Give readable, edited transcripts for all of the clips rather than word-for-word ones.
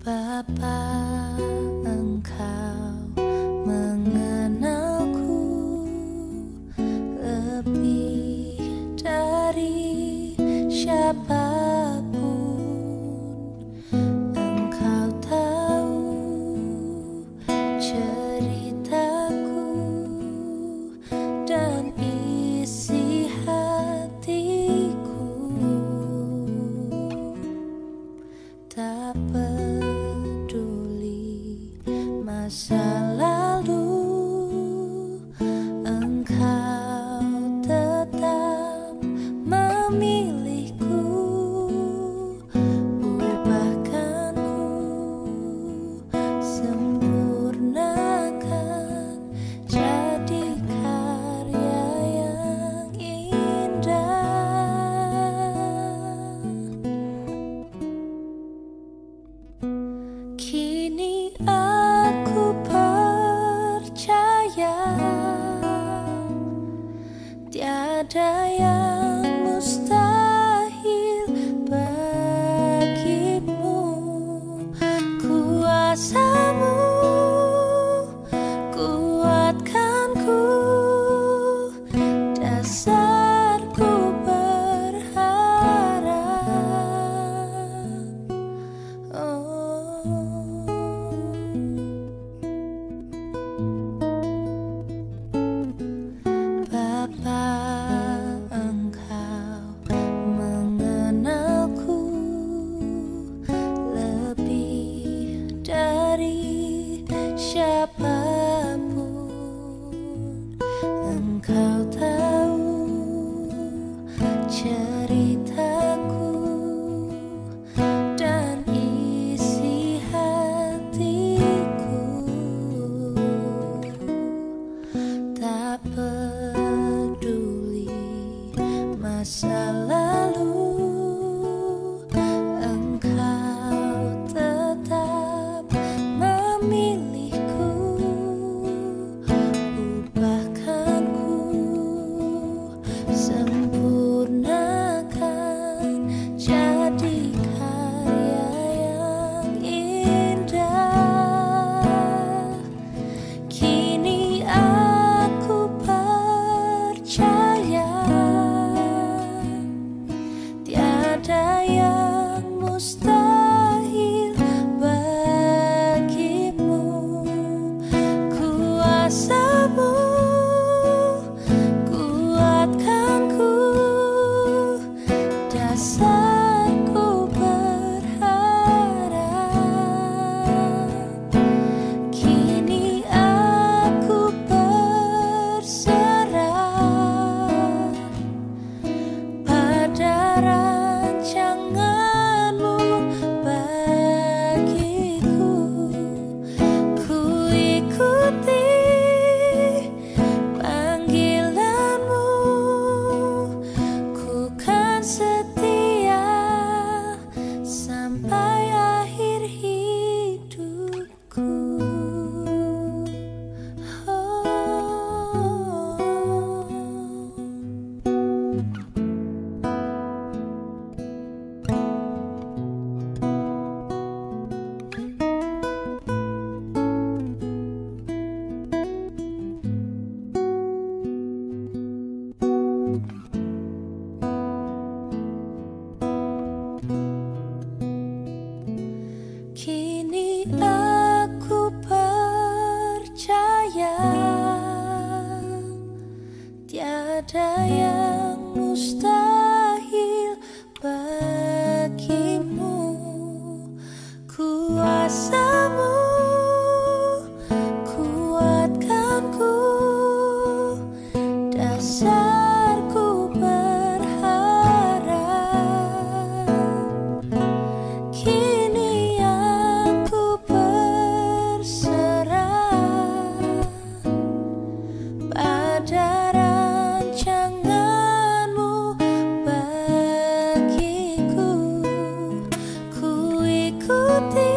Bapa, Engkau mengenalku lebih dari siapapun. Engkau tahu ceritaku dan isi hatiku. Tak peduli masa lalu, Engkau tetap memilihku. Ubahkanku, sempurnakan, jadi karya yang indah. Kini aku percaya tiada yang mustahil bagimu. Kuasamu kuatkanku, dasarku berharap. Bapa, Engkau mengenalku lebih dari siapapun. Engkau tahu ceritaku dan isi hatiku. Tak peduli masa lalu, Engkau tetap memilihku. Ubahkanku, sempurnakan, jadi karya yang indah. Kini aku percaya tiada yang mustahil bagimu. Kuasamu kuatkanku, dasarku berharap. Kini aku berserah pada rancanganmu bagiku. Ku ikuti panggilanmu, ku kan setia sampai akhir hidupku. Kini aku percaya tiada yang mustahil bagimu. Kuasamu kuatkanku, dasarku berharap. Kini aku berserah pada rancanganmu bagiku. Ku ikuti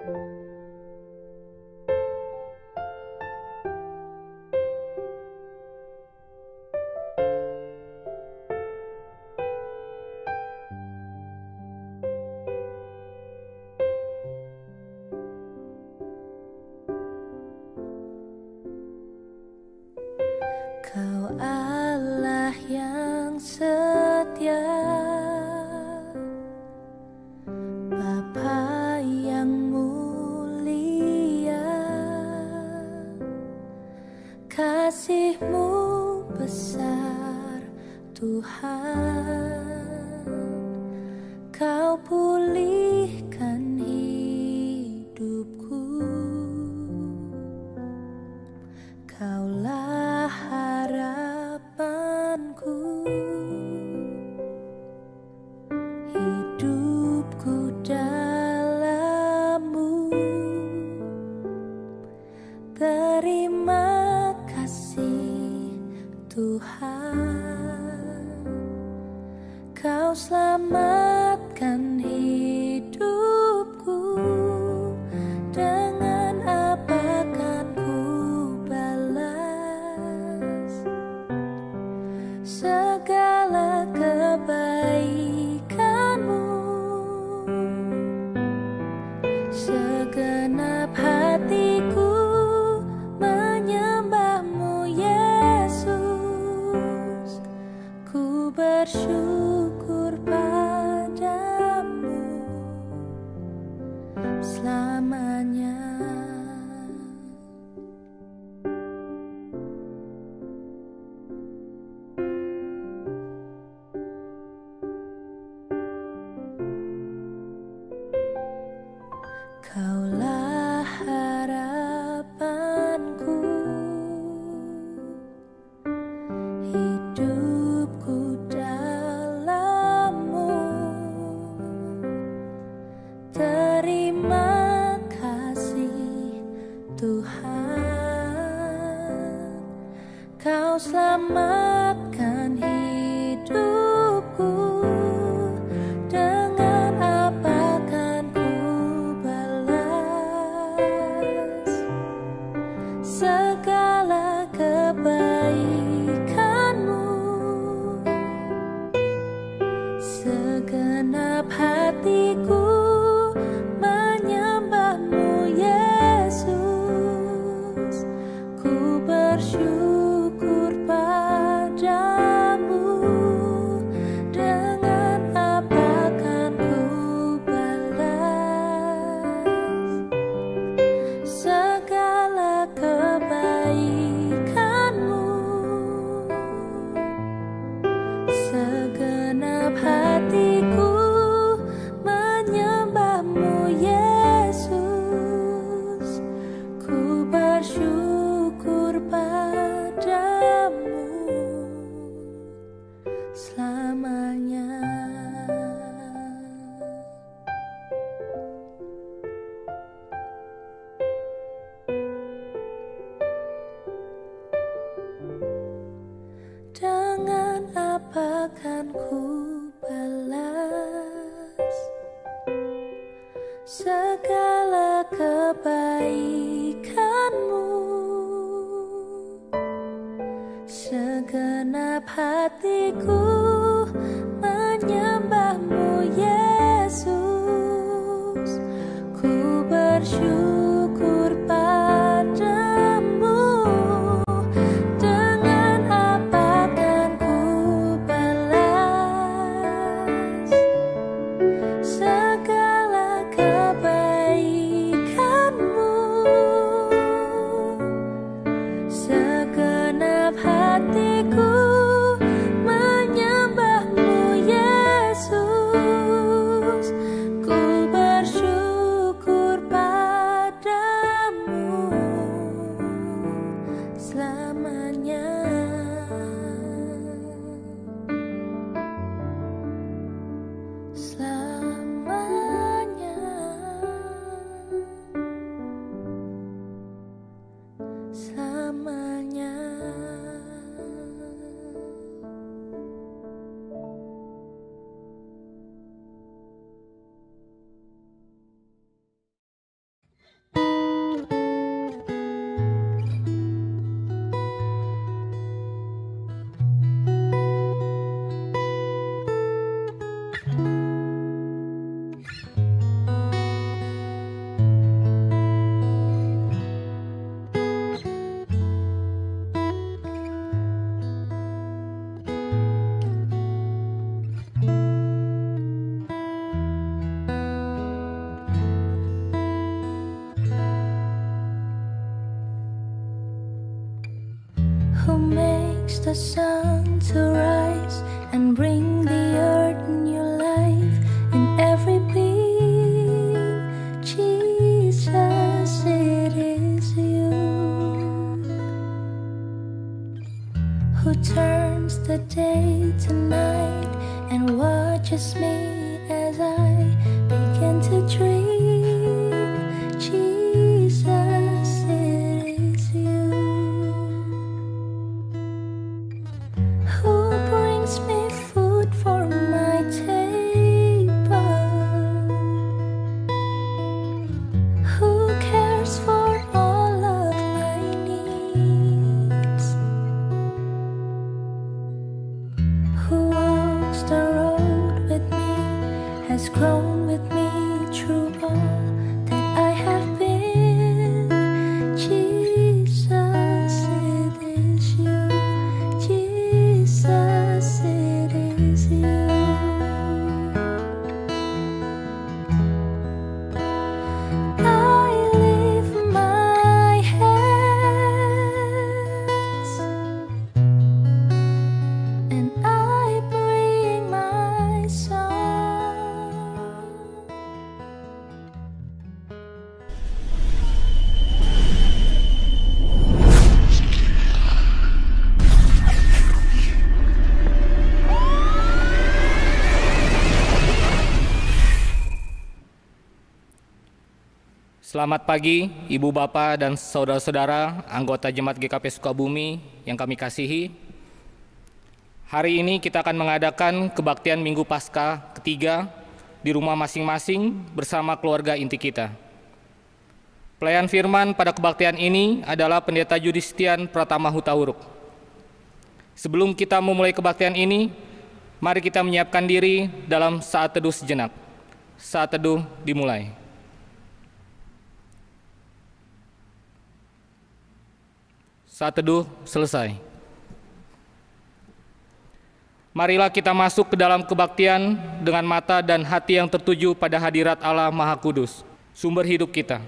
Kau Allah yang setia, Bapa yang mulia, kasih-Mu besar Tuhan. Kau pulihkan hidupku, Kaulah harapanku, hidupku dalam-Mu. Terima kasih Tuhan, Kau selamatkan hidupku. Dengan apa kan ku balas segala kebaikan-Mu? Segenap hatiku menyembah-Mu, Yesus. Ku bersyukur padamu selamanya. Kaulah harapanku, hidupku dalam-Mu. Terima kasih Tuhan, Kau selamatkan hidupku. Dengan apa kan ku balas segala kebaikan-Mu? Segenap hatiku menyembah-Mu, Yesus. Ku bersyukur padamu. Dengan apa kan ku balas segala kebaikan-Mu? Segenap hatiku menyembah-Mu, Yesus. Ku bersyukur padamu selamanya. Dengan apa kan ku balas segala kebaikan-Mu? Segenap hatiku menyembah-Mu, Yesus. Ku bersyukur padamu. Dengan apa kan ku balas segala kebaikan-Mu? Segenap hatiku menyembah-Mu, Yesus. Ku bersyukur padamu who makes the sun to rise and bring the earth new life in every being. Jesus, it is you who turns the day to night and watches me as I begin to dream. Jesus, it is you who brings me food for my table, who cares for all of my needs, who walks the road with me, has grown with me through all that I have been. Jesus, it is you. Jesus, it is you. I lift my hands and I bring my song. Selamat pagi, Ibu Bapak dan saudara-saudara anggota Jemaat GKP Sukabumi yang kami kasihi. Hari ini kita akan mengadakan kebaktian Minggu Paskah ketiga di rumah masing-masing bersama keluarga inti kita. Pelayan firman pada kebaktian ini adalah Pendeta Yudistian Pratama Hutauruk. Sebelum kita memulai kebaktian ini, mari kita menyiapkan diri dalam saat teduh sejenak. Saat teduh dimulai. Saat teduh selesai. Marilah kita masuk ke dalam kebaktian dengan mata dan hati yang tertuju pada hadirat Allah Maha Kudus, sumber hidup kita.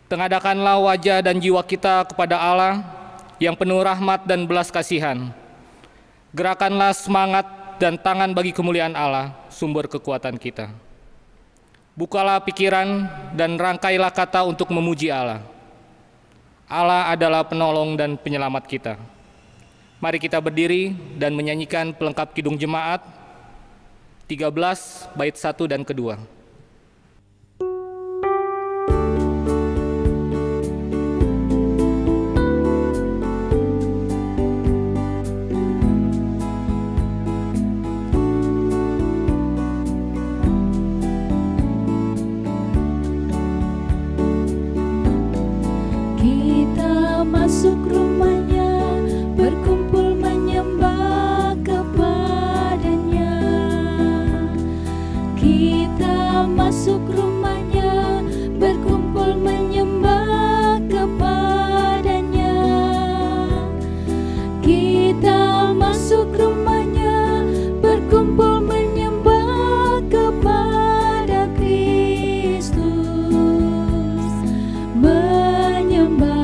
Tengadahkanlah wajah dan jiwa kita kepada Allah yang penuh rahmat dan belas kasihan. Gerakanlah semangat dan tangan bagi kemuliaan Allah, sumber kekuatan kita. Bukalah pikiran dan rangkailah kata untuk memuji Allah. Allah adalah penolong dan penyelamat kita. Mari kita berdiri dan menyanyikan pelengkap Kidung Jemaat 13 bait 1 dan kedua. Masuk rumahnya, berkumpul menyembah kepadanya. Kita masuk rumahnya, berkumpul menyembah kepadanya. Kita masuk rumahnya, berkumpul menyembah kepada Kristus. Menyembah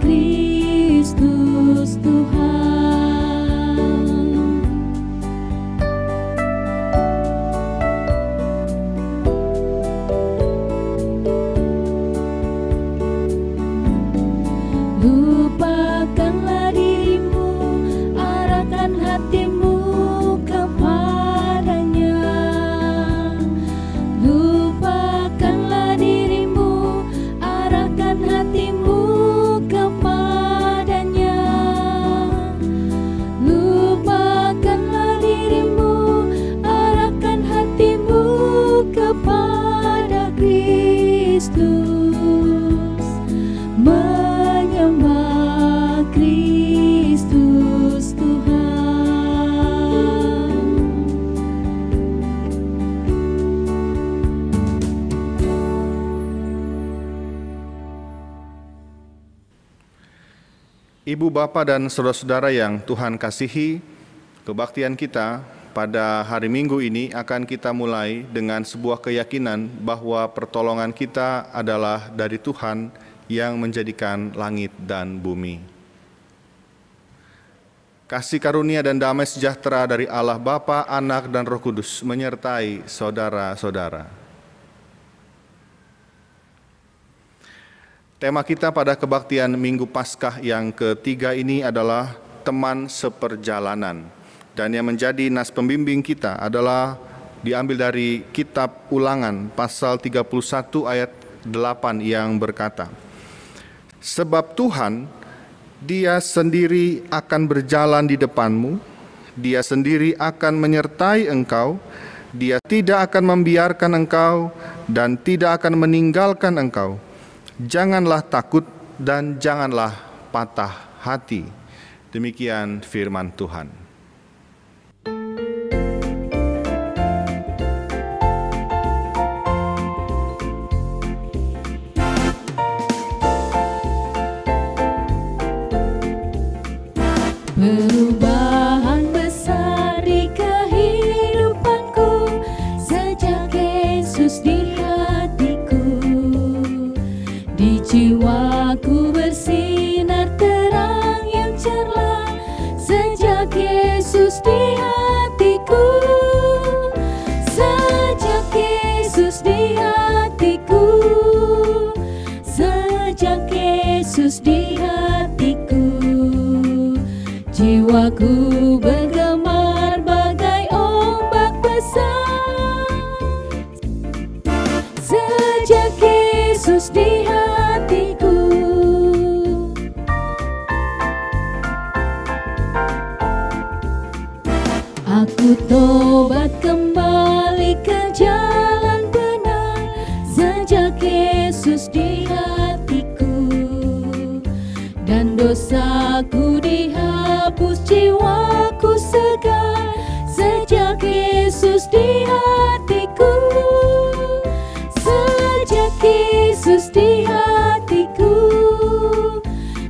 Kristus Tuhan. Lupakanlah dirimu, arahkan hatimu kepadanya. Lupakanlah dirimu, arahkan hatimu kepadanya. Lupakanlah dirimu, arahkan hatimu kepada Kristus. Menyembah Kristus Tuhan. Ibu, Bapak, dan saudara-saudara yang Tuhan kasihi, kebaktian kita pada hari Minggu ini akan kita mulai dengan sebuah keyakinan bahwa pertolongan kita adalah dari Tuhan yang menjadikan langit dan bumi. Kasih karunia dan damai sejahtera dari Allah Bapa, Anak, dan Roh Kudus menyertai saudara-saudara. Tema kita pada kebaktian Minggu Paskah yang ketiga ini adalah teman seperjalanan. Dan yang menjadi nas pembimbing kita adalah diambil dari kitab Ulangan pasal 31 ayat 8 yang berkata, "Sebab Tuhan, Dia sendiri akan berjalan di depanmu, Dia sendiri akan menyertai engkau, Dia tidak akan membiarkan engkau dan tidak akan meninggalkan engkau. Janganlah takut dan janganlah patah hati." Demikian firman Tuhan. Perubahan besar di kehidupanku sejak Yesus di hatiku. Di jiwaku bersinar terang yang cerlah sejak Yesus di hatiku. Sejak Yesus di hatiku. Sejak Yesus di hatiku. Jiwaku bergemar bagai ombak besar sejak Yesus di hatiku. Aku tobat kembali ke jalan benar sejak Yesus di hatiku. Dan dosaku dihapus, jiwaku segar sejak Yesus di hatiku. Sejak Yesus di hatiku.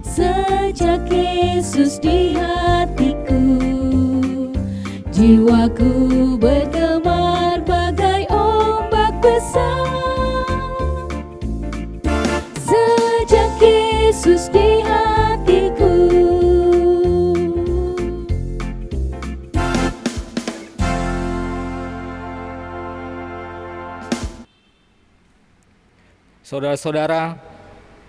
Sejak Yesus di hatiku. Jiwaku bergemar bagai ombak besar sejak Yesus di hatiku. Saudara-saudara,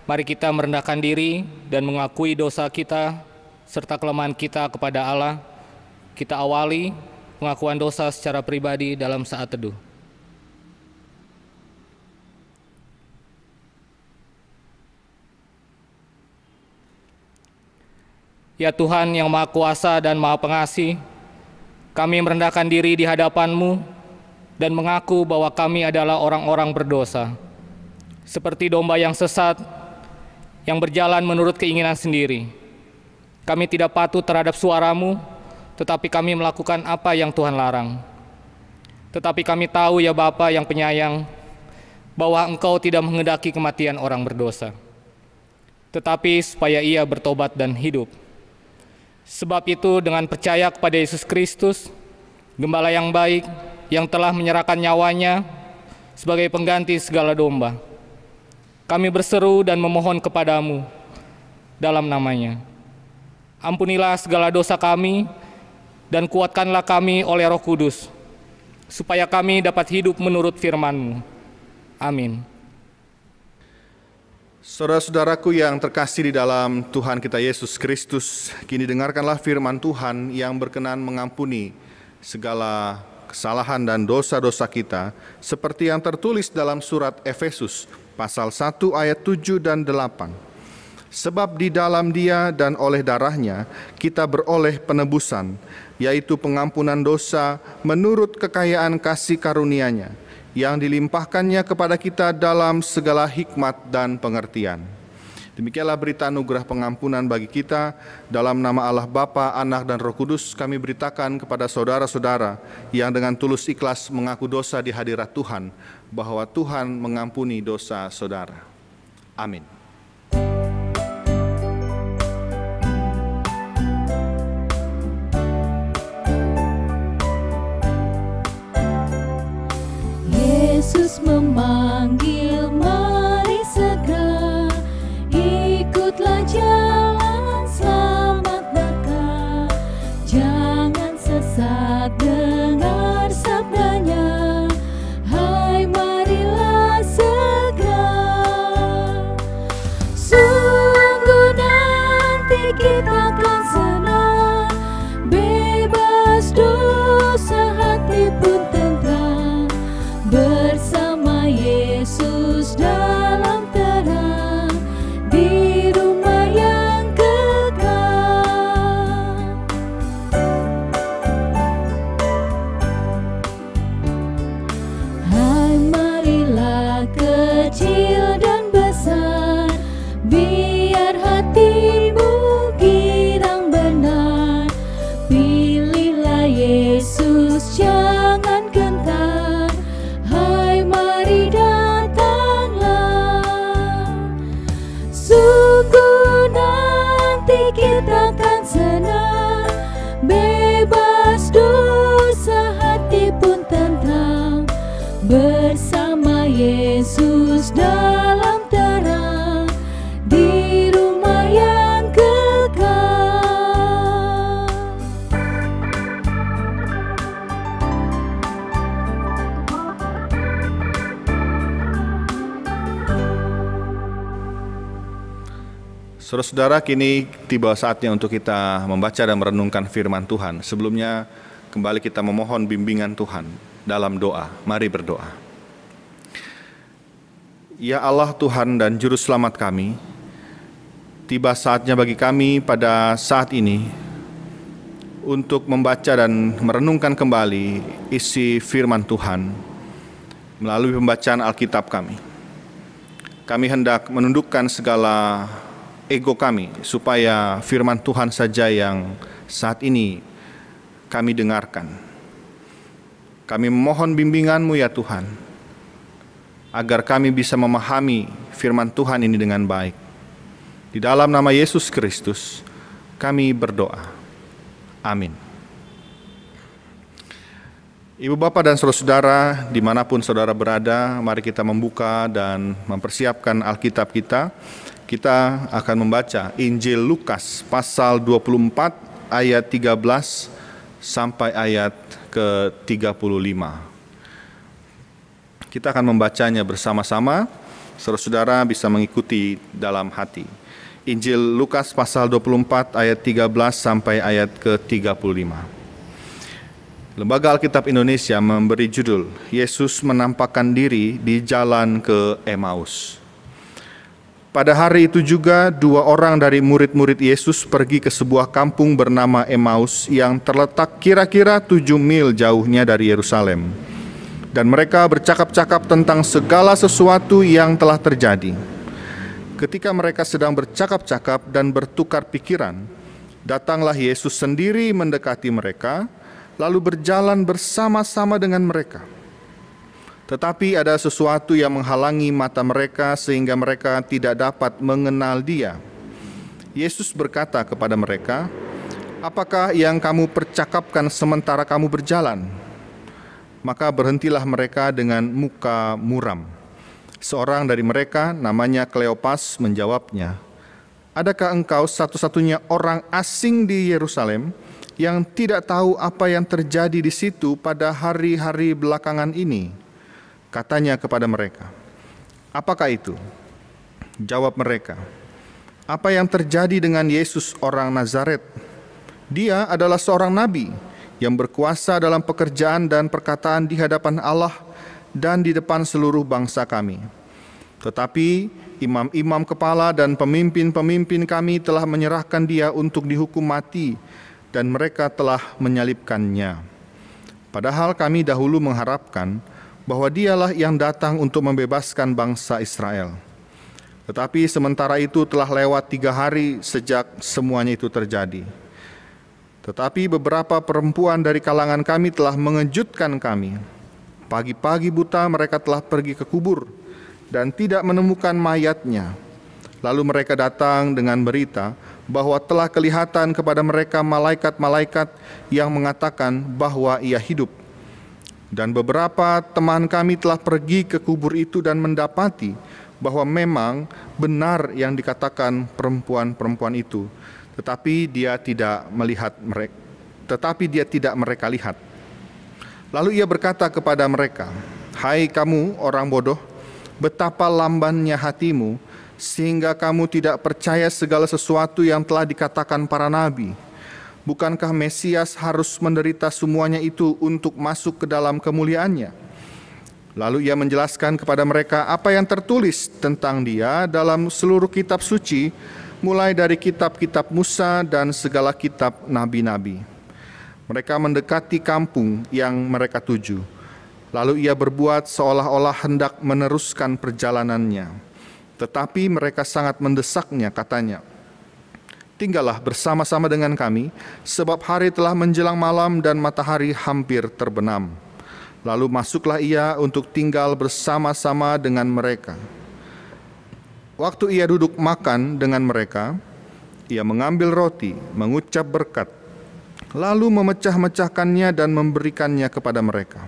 mari kita merendahkan diri dan mengakui dosa kita serta kelemahan kita kepada Allah. Kita awali pengakuan dosa secara pribadi dalam saat teduh. Ya Tuhan yang Maha Kuasa dan Maha Pengasih, kami merendahkan diri di hadapan-Mu dan mengaku bahwa kami adalah orang-orang berdosa. Seperti domba yang sesat, yang berjalan menurut keinginan sendiri. Kami tidak patuh terhadap suara-Mu, tetapi kami melakukan apa yang Tuhan larang. Tetapi kami tahu ya Bapa yang penyayang, bahwa Engkau tidak menghendaki kematian orang berdosa, tetapi supaya ia bertobat dan hidup. Sebab itu dengan percaya kepada Yesus Kristus, Gembala yang baik, yang telah menyerahkan nyawanya sebagai pengganti segala domba, kami berseru dan memohon kepadamu dalam namanya. Ampunilah segala dosa kami dan kuatkanlah kami oleh Roh Kudus, supaya kami dapat hidup menurut firman-Mu. Amin. Saudara-saudaraku yang terkasih di dalam Tuhan kita Yesus Kristus, kini dengarkanlah firman Tuhan yang berkenan mengampuni segala kesalahan dan dosa-dosa kita, seperti yang tertulis dalam surat Efesus pasal 1 ayat 7 dan 8. Sebab di dalam Dia dan oleh darahnya kita beroleh penebusan, yaitu pengampunan dosa menurut kekayaan kasih karunia-Nya, yang dilimpahkannya kepada kita dalam segala hikmat dan pengertian. Demikianlah berita anugerah pengampunan bagi kita. Dalam nama Allah Bapa, Anak, dan Roh Kudus, kami beritakan kepada saudara-saudara yang dengan tulus ikhlas mengaku dosa di hadirat Tuhan, bahwa Tuhan mengampuni dosa saudara. Amin. Yesus memanggil, mari segera ikutlah jalan selamat dekat. Yesus dalam terang di rumah yang kekal. Saudara-saudara, kini tiba saatnya untuk kita membaca dan merenungkan firman Tuhan. Sebelumnya, kembali kita memohon bimbingan Tuhan dalam doa. Mari berdoa. Ya Allah Tuhan dan Juru Selamat kami, tiba saatnya bagi kami pada saat ini untuk membaca dan merenungkan kembali isi firman Tuhan melalui pembacaan Alkitab kami. Kami hendak menundukkan segala ego kami supaya firman Tuhan saja yang saat ini kami dengarkan. Kami memohon bimbingan-Mu ya Tuhan, agar kami bisa memahami firman Tuhan ini dengan baik. Di dalam nama Yesus Kristus, kami berdoa. Amin. Ibu bapak dan saudara-saudara, dimanapun saudara berada, mari kita membuka dan mempersiapkan Alkitab kita. Kita akan membaca Injil Lukas pasal 24 ayat 13 sampai ayat ke-35. Kita akan membacanya bersama-sama, saudara-saudara bisa mengikuti dalam hati. Injil Lukas pasal 24 ayat 13 sampai ayat ke-35. Lembaga Alkitab Indonesia memberi judul, Yesus menampakkan diri di jalan ke Emmaus. Pada hari itu juga 2 orang dari murid-murid Yesus pergi ke sebuah kampung bernama Emmaus yang terletak kira-kira 7 mil jauhnya dari Yerusalem. Dan mereka bercakap-cakap tentang segala sesuatu yang telah terjadi. Ketika mereka sedang bercakap-cakap dan bertukar pikiran, datanglah Yesus sendiri mendekati mereka, lalu berjalan bersama-sama dengan mereka. Tetapi ada sesuatu yang menghalangi mata mereka sehingga mereka tidak dapat mengenal Dia. Yesus berkata kepada mereka, "Apakah yang kamu percakapkan sementara kamu berjalan?" Maka berhentilah mereka dengan muka muram. Seorang dari mereka, namanya Kleopas, menjawabnya, "Adakah engkau satu-satunya orang asing di Yerusalem yang tidak tahu apa yang terjadi di situ pada hari-hari belakangan ini?" Katanya kepada mereka, "Apakah itu?" Jawab mereka, "Apa yang terjadi dengan Yesus orang Nazaret? Dia adalah seorang nabi yang berkuasa dalam pekerjaan dan perkataan di hadapan Allah dan di depan seluruh bangsa kami. Tetapi imam-imam kepala dan pemimpin-pemimpin kami telah menyerahkan Dia untuk dihukum mati dan mereka telah menyalibkannya. Padahal kami dahulu mengharapkan bahwa Dialah yang datang untuk membebaskan bangsa Israel. Tetapi sementara itu telah lewat 3 hari sejak semuanya itu terjadi. Tetapi beberapa perempuan dari kalangan kami telah mengejutkan kami. Pagi-pagi buta mereka telah pergi ke kubur dan tidak menemukan mayatnya. Lalu mereka datang dengan berita bahwa telah kelihatan kepada mereka malaikat-malaikat yang mengatakan bahwa Ia hidup. Dan beberapa teman kami telah pergi ke kubur itu dan mendapati bahwa memang benar yang dikatakan perempuan-perempuan itu, tetapi dia tidak mereka lihat. Lalu Ia berkata kepada mereka, "Hai kamu orang bodoh, betapa lambannya hatimu sehingga kamu tidak percaya segala sesuatu yang telah dikatakan para nabi. Bukankah Mesias harus menderita semuanya itu untuk masuk ke dalam kemuliaannya?" Lalu Ia menjelaskan kepada mereka apa yang tertulis tentang Dia dalam seluruh kitab suci, mulai dari kitab-kitab Musa dan segala kitab nabi-nabi. Mereka mendekati kampung yang mereka tuju. Lalu Ia berbuat seolah-olah hendak meneruskan perjalanannya. Tetapi mereka sangat mendesaknya, katanya, "Tinggallah bersama-sama dengan kami, sebab hari telah menjelang malam dan matahari hampir terbenam." Lalu masuklah Ia untuk tinggal bersama-sama dengan mereka. Waktu Ia duduk makan dengan mereka, Ia mengambil roti, mengucap berkat, lalu memecah-mecahkannya dan memberikannya kepada mereka.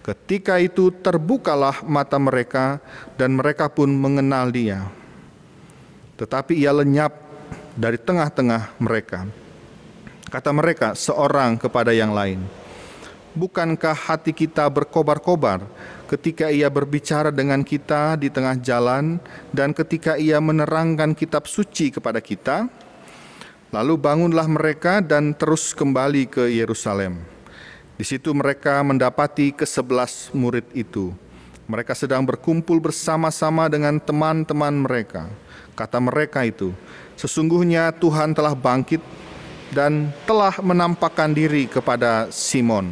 Ketika itu terbukalah mata mereka dan mereka pun mengenal Dia. Tetapi Ia lenyap dari tengah-tengah mereka. Kata mereka seorang kepada yang lain, bukankah hati kita berkobar-kobar ketika Ia berbicara dengan kita di tengah jalan dan ketika Ia menerangkan kitab suci kepada kita? Lalu bangunlah mereka dan terus kembali ke Yerusalem. Di situ mereka mendapati ke-11 murid itu. Mereka sedang berkumpul bersama-sama dengan teman-teman mereka. Kata mereka itu, sesungguhnya Tuhan telah bangkit dan telah menampakkan diri kepada Simon.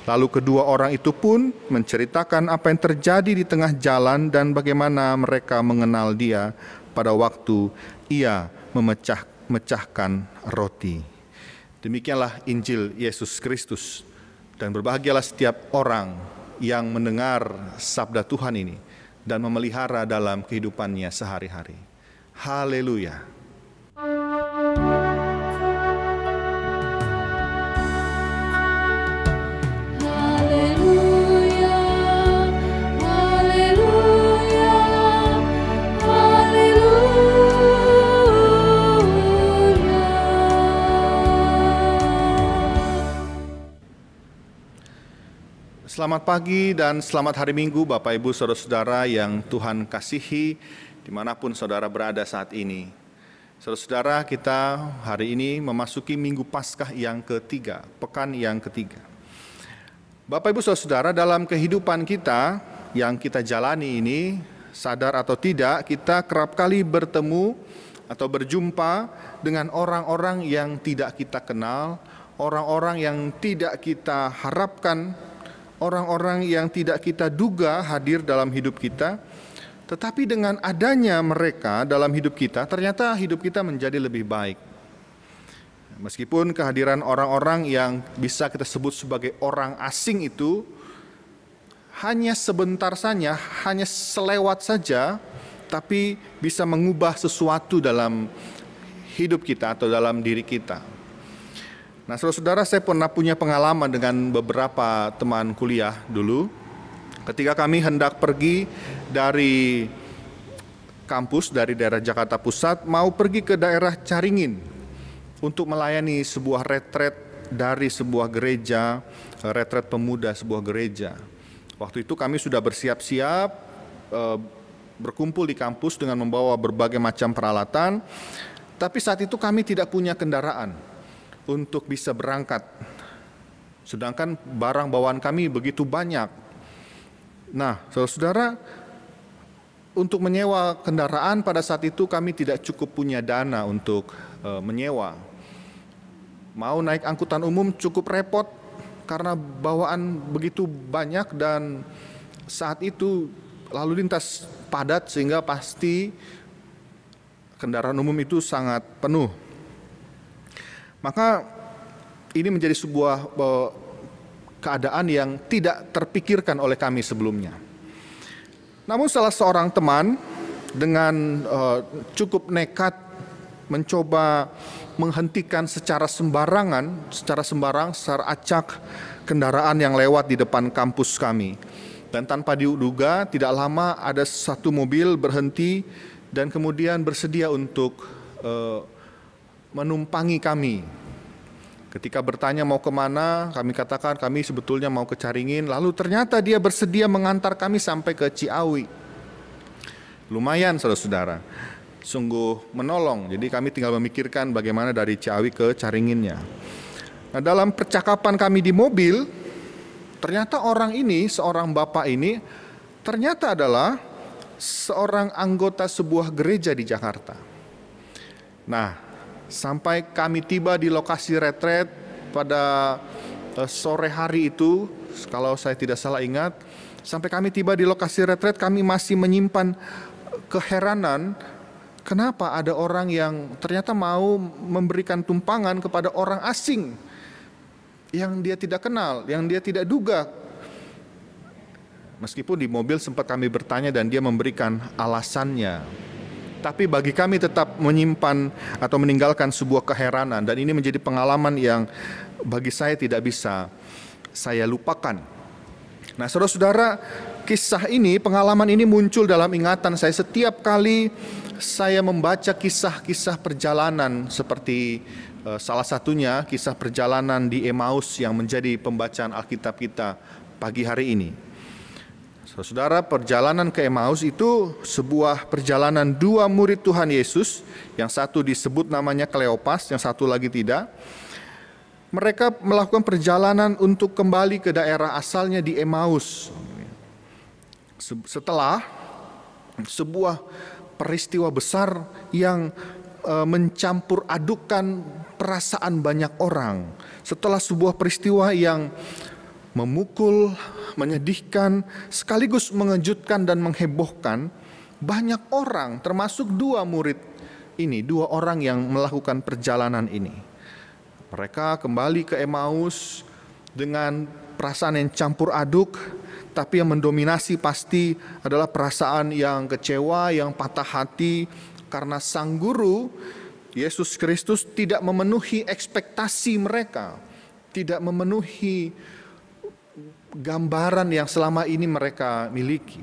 Lalu kedua orang itu pun menceritakan apa yang terjadi di tengah jalan dan bagaimana mereka mengenal Dia pada waktu Ia memecahkan roti. Demikianlah Injil Yesus Kristus. Dan berbahagialah setiap orang yang mendengar sabda Tuhan ini dan memelihara dalam kehidupannya sehari-hari. Haleluya. Selamat pagi dan selamat hari Minggu Bapak Ibu Saudara-saudara yang Tuhan kasihi dimanapun saudara berada saat ini. Saudara-saudara, kita hari ini memasuki Minggu Paskah yang ketiga, pekan yang ketiga. Bapak Ibu Saudara-saudara, dalam kehidupan kita yang kita jalani ini, sadar atau tidak, kita kerap kali bertemu atau berjumpa dengan orang-orang yang tidak kita kenal, orang-orang yang tidak kita harapkan, orang-orang yang tidak kita duga hadir dalam hidup kita, tetapi dengan adanya mereka dalam hidup kita, ternyata hidup kita menjadi lebih baik. Meskipun kehadiran orang-orang yang bisa kita sebut sebagai orang asing itu hanya sebentar saja, hanya selewat saja, tapi bisa mengubah sesuatu dalam hidup kita atau dalam diri kita. Nah, saudara-saudara, saya pernah punya pengalaman dengan beberapa teman kuliah dulu. Ketika kami hendak pergi dari kampus, dari daerah Jakarta Pusat, mau pergi ke daerah Caringin untuk melayani sebuah retret dari sebuah gereja, retret pemuda sebuah gereja. Waktu itu kami sudah bersiap-siap, berkumpul di kampus dengan membawa berbagai macam peralatan, tapi saat itu kami tidak punya kendaraan untuk bisa berangkat. Sedangkan barang bawaan kami begitu banyak. Nah, saudara-saudara, untuk menyewa kendaraan pada saat itu kami tidak cukup punya dana untuk menyewa. Mau naik angkutan umum cukup repot karena bawaan begitu banyak dan saat itu lalu lintas padat sehingga pasti kendaraan umum itu sangat penuh. Maka ini menjadi sebuah keadaan yang tidak terpikirkan oleh kami sebelumnya. Namun salah seorang teman dengan cukup nekat mencoba menghentikan secara sembarang, secara acak kendaraan yang lewat di depan kampus kami. Dan tanpa diduga, tidak lama ada satu mobil berhenti dan kemudian bersedia untuk menumpangi kami. Ketika bertanya mau kemana, kami katakan kami sebetulnya mau ke Caringin. Lalu ternyata dia bersedia mengantar kami sampai ke Ciawi. Lumayan saudara-saudara, sungguh menolong. Jadi kami tinggal memikirkan bagaimana dari Ciawi ke Caringinnya. Nah, dalam percakapan kami di mobil, ternyata orang ini, seorang bapak ini, ternyata adalah seorang anggota sebuah gereja di Jakarta. Nah, sampai kami tiba di lokasi retret pada sore hari itu, kalau saya tidak salah ingat, sampai kami tiba di lokasi retret kami masih menyimpan keheranan kenapa ada orang yang ternyata mau memberikan tumpangan kepada orang asing yang dia tidak kenal, yang dia tidak duga. Meskipun di mobil sempat kami bertanya dan dia memberikan alasannya. Tapi bagi kami tetap menyimpan atau meninggalkan sebuah keheranan, dan ini menjadi pengalaman yang bagi saya tidak bisa saya lupakan. Nah, saudara-saudara, kisah ini, pengalaman ini muncul dalam ingatan saya setiap kali saya membaca kisah-kisah perjalanan seperti salah satunya kisah perjalanan di Emmaus yang menjadi pembacaan Alkitab kita pagi hari ini. Saudara, perjalanan ke Emmaus itu sebuah perjalanan dua murid Tuhan Yesus, yang satu disebut namanya Kleopas, yang satu lagi tidak. Mereka melakukan perjalanan untuk kembali ke daerah asalnya di Emmaus. Setelah sebuah peristiwa besar yang mencampur adukan perasaan banyak orang. Setelah sebuah peristiwa yang memukul, menyedihkan, sekaligus mengejutkan dan menghebohkan, banyak orang, termasuk dua murid ini, dua orang yang melakukan perjalanan ini. Mereka kembali ke Emmaus dengan perasaan yang campur aduk, tapi yang mendominasi pasti adalah perasaan yang kecewa, yang patah hati, karena sang guru, Yesus Kristus, tidak memenuhi ekspektasi mereka, tidak memenuhi gambaran yang selama ini mereka miliki.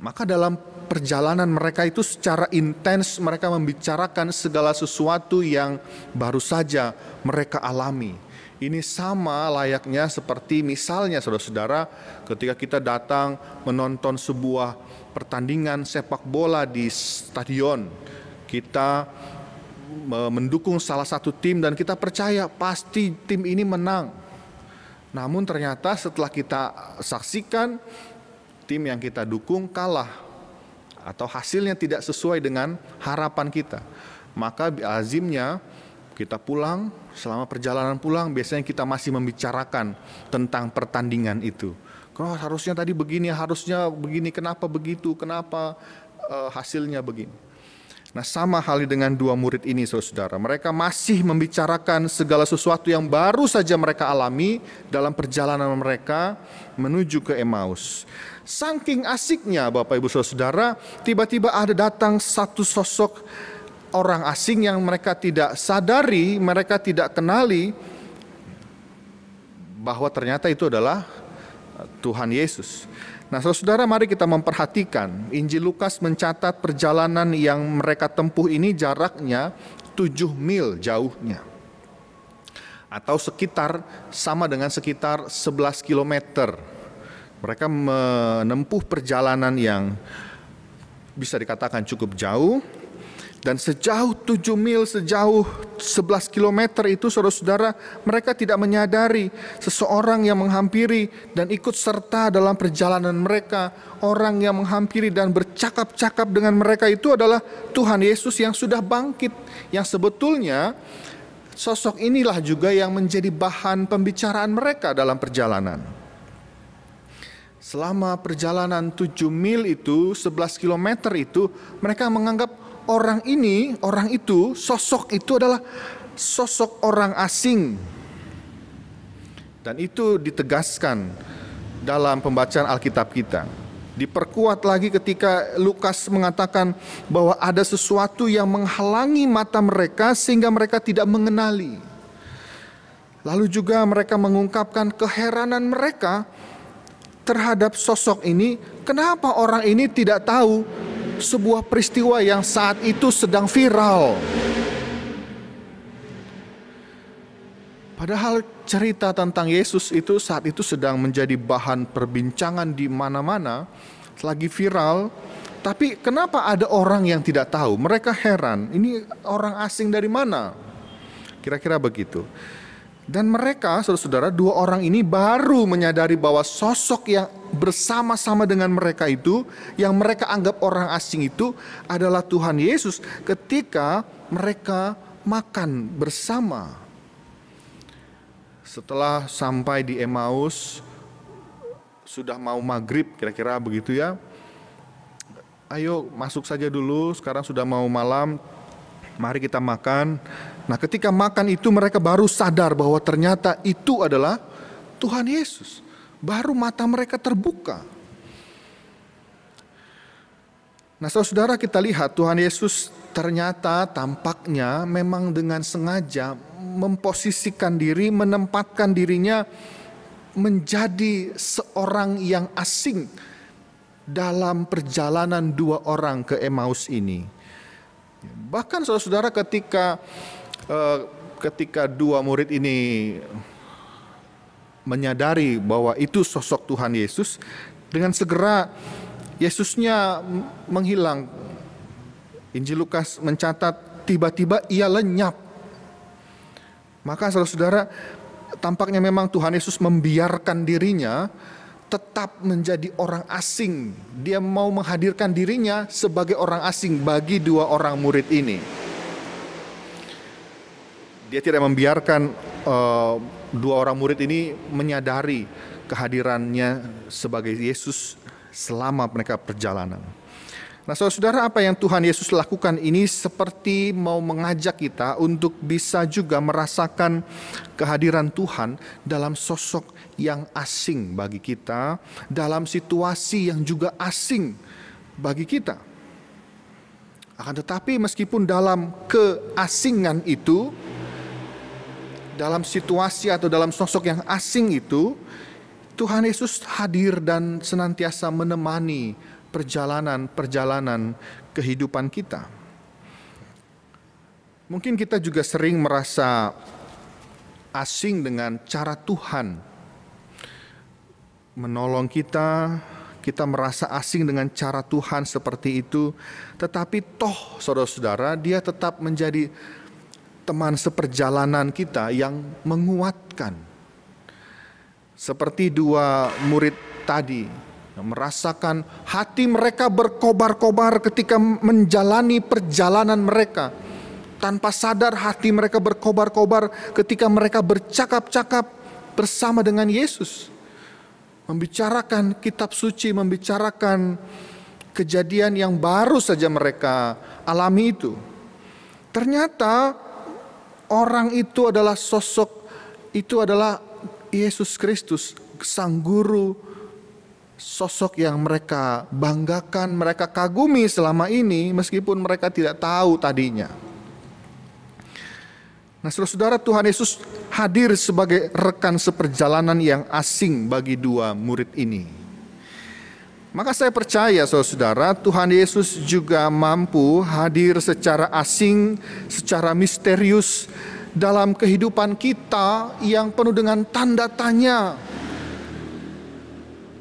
Maka dalam perjalanan mereka itu secara intens mereka membicarakan segala sesuatu yang baru saja mereka alami. Ini sama layaknya seperti misalnya saudara-saudara ketika kita datang menonton sebuah pertandingan sepak bola di stadion. Kita mendukung salah satu tim dan kita percaya pasti tim ini menang. Namun ternyata setelah kita saksikan tim yang kita dukung kalah atau hasilnya tidak sesuai dengan harapan kita, maka lazimnya kita pulang, selama perjalanan pulang biasanya kita masih membicarakan tentang pertandingan itu. Kalau harusnya tadi begini, harusnya begini, kenapa begitu, kenapa hasilnya begini. Nah, sama halnya dengan dua murid ini, saudara. Mereka masih membicarakan segala sesuatu yang baru saja mereka alami dalam perjalanan mereka menuju ke Emmaus. Saking asiknya, Bapak Ibu Saudara, tiba-tiba ada datang satu sosok orang asing yang mereka tidak sadari, mereka tidak kenali, bahwa ternyata itu adalah Tuhan Yesus. Nah, saudara, mari kita memperhatikan Injil Lukas mencatat perjalanan yang mereka tempuh ini jaraknya 7 mil jauhnya, atau sama dengan sekitar 11 kilometer. Mereka menempuh perjalanan yang bisa dikatakan cukup jauh. Dan sejauh 7 mil, sejauh 11 kilometer itu, saudara-saudara, mereka tidak menyadari seseorang yang menghampiri dan ikut serta dalam perjalanan mereka. Orang yang menghampiri dan bercakap-cakap dengan mereka itu adalah Tuhan Yesus yang sudah bangkit. Yang sebetulnya sosok inilah juga yang menjadi bahan pembicaraan mereka dalam perjalanan. Selama perjalanan 7 mil itu, 11 kilometer itu, mereka menganggap orang itu, sosok itu adalah sosok orang asing. Dan itu ditegaskan dalam pembacaan Alkitab kita. Diperkuat lagi ketika Lukas mengatakan bahwa ada sesuatu yang menghalangi mata mereka sehingga mereka tidak mengenali. Lalu juga mereka mengungkapkan keheranan mereka terhadap sosok ini. Kenapa orang ini tidak tahu sebuah peristiwa yang saat itu sedang viral? Padahal cerita tentang Yesus itu saat itu sedang menjadi bahan perbincangan di mana-mana, lagi viral. Tapi kenapa ada orang yang tidak tahu? Mereka heran, ini orang asing dari mana? Kira-kira begitu. Dan mereka, saudara-saudara, dua orang ini baru menyadari bahwa sosok yang bersama-sama dengan mereka itu, yang mereka anggap orang asing itu adalah Tuhan Yesus ketika mereka makan bersama. Setelah sampai di Emmaus, sudah mau maghrib, kira-kira begitu ya. Ayo masuk saja dulu, sekarang sudah mau malam, mari kita makan. Nah, ketika makan itu mereka baru sadar bahwa ternyata itu adalah Tuhan Yesus. Baru mata mereka terbuka. Nah, saudara, kita lihat Tuhan Yesus ternyata tampaknya memang dengan sengaja memposisikan diri, menempatkan dirinya menjadi seorang yang asing dalam perjalanan dua orang ke Emmaus ini. Bahkan saudara-saudara, ketika dua murid ini menyadari bahwa itu sosok Tuhan Yesus, dengan segera Yesusnya menghilang. Injil Lukas mencatat tiba-tiba ia lenyap. Maka saudara-saudara, tampaknya memang Tuhan Yesus membiarkan dirinya tetap menjadi orang asing. Dia mau menghadirkan dirinya sebagai orang asing bagi dua orang murid ini. Dia tidak membiarkan dua orang murid ini menyadari kehadirannya sebagai Yesus selama mereka perjalanan. Nah, saudara, apa yang Tuhan Yesus lakukan ini seperti mau mengajak kita untuk bisa juga merasakan kehadiran Tuhan dalam sosok yang asing bagi kita, dalam situasi yang juga asing bagi kita. Akan tetapi meskipun dalam keasingan itu, dalam situasi atau dalam sosok yang asing itu, Tuhan Yesus hadir dan senantiasa menemani perjalanan kehidupan kita. Mungkin kita juga sering merasa asing dengan cara Tuhan menolong kita. Kita merasa asing dengan cara Tuhan seperti itu. Tetapi toh saudara-saudara, dia tetap menjadi teman seperjalanan kita yang menguatkan. Seperti dua murid tadi, merasakan hati mereka berkobar-kobar ketika menjalani perjalanan mereka. Tanpa sadar hati mereka berkobar-kobar ketika mereka bercakap-cakap bersama dengan Yesus. Membicarakan kitab suci, membicarakan kejadian yang baru saja mereka alami itu. Ternyata orang itu adalah Yesus Kristus, Sang Guru, sosok yang mereka banggakan, mereka kagumi selama ini meskipun mereka tidak tahu tadinya. Nah, saudara-saudara, Tuhan Yesus hadir sebagai rekan seperjalanan yang asing bagi dua murid ini. Maka saya percaya saudara-saudara, Tuhan Yesus juga mampu hadir secara asing, secara misterius dalam kehidupan kita yang penuh dengan tanda tanya,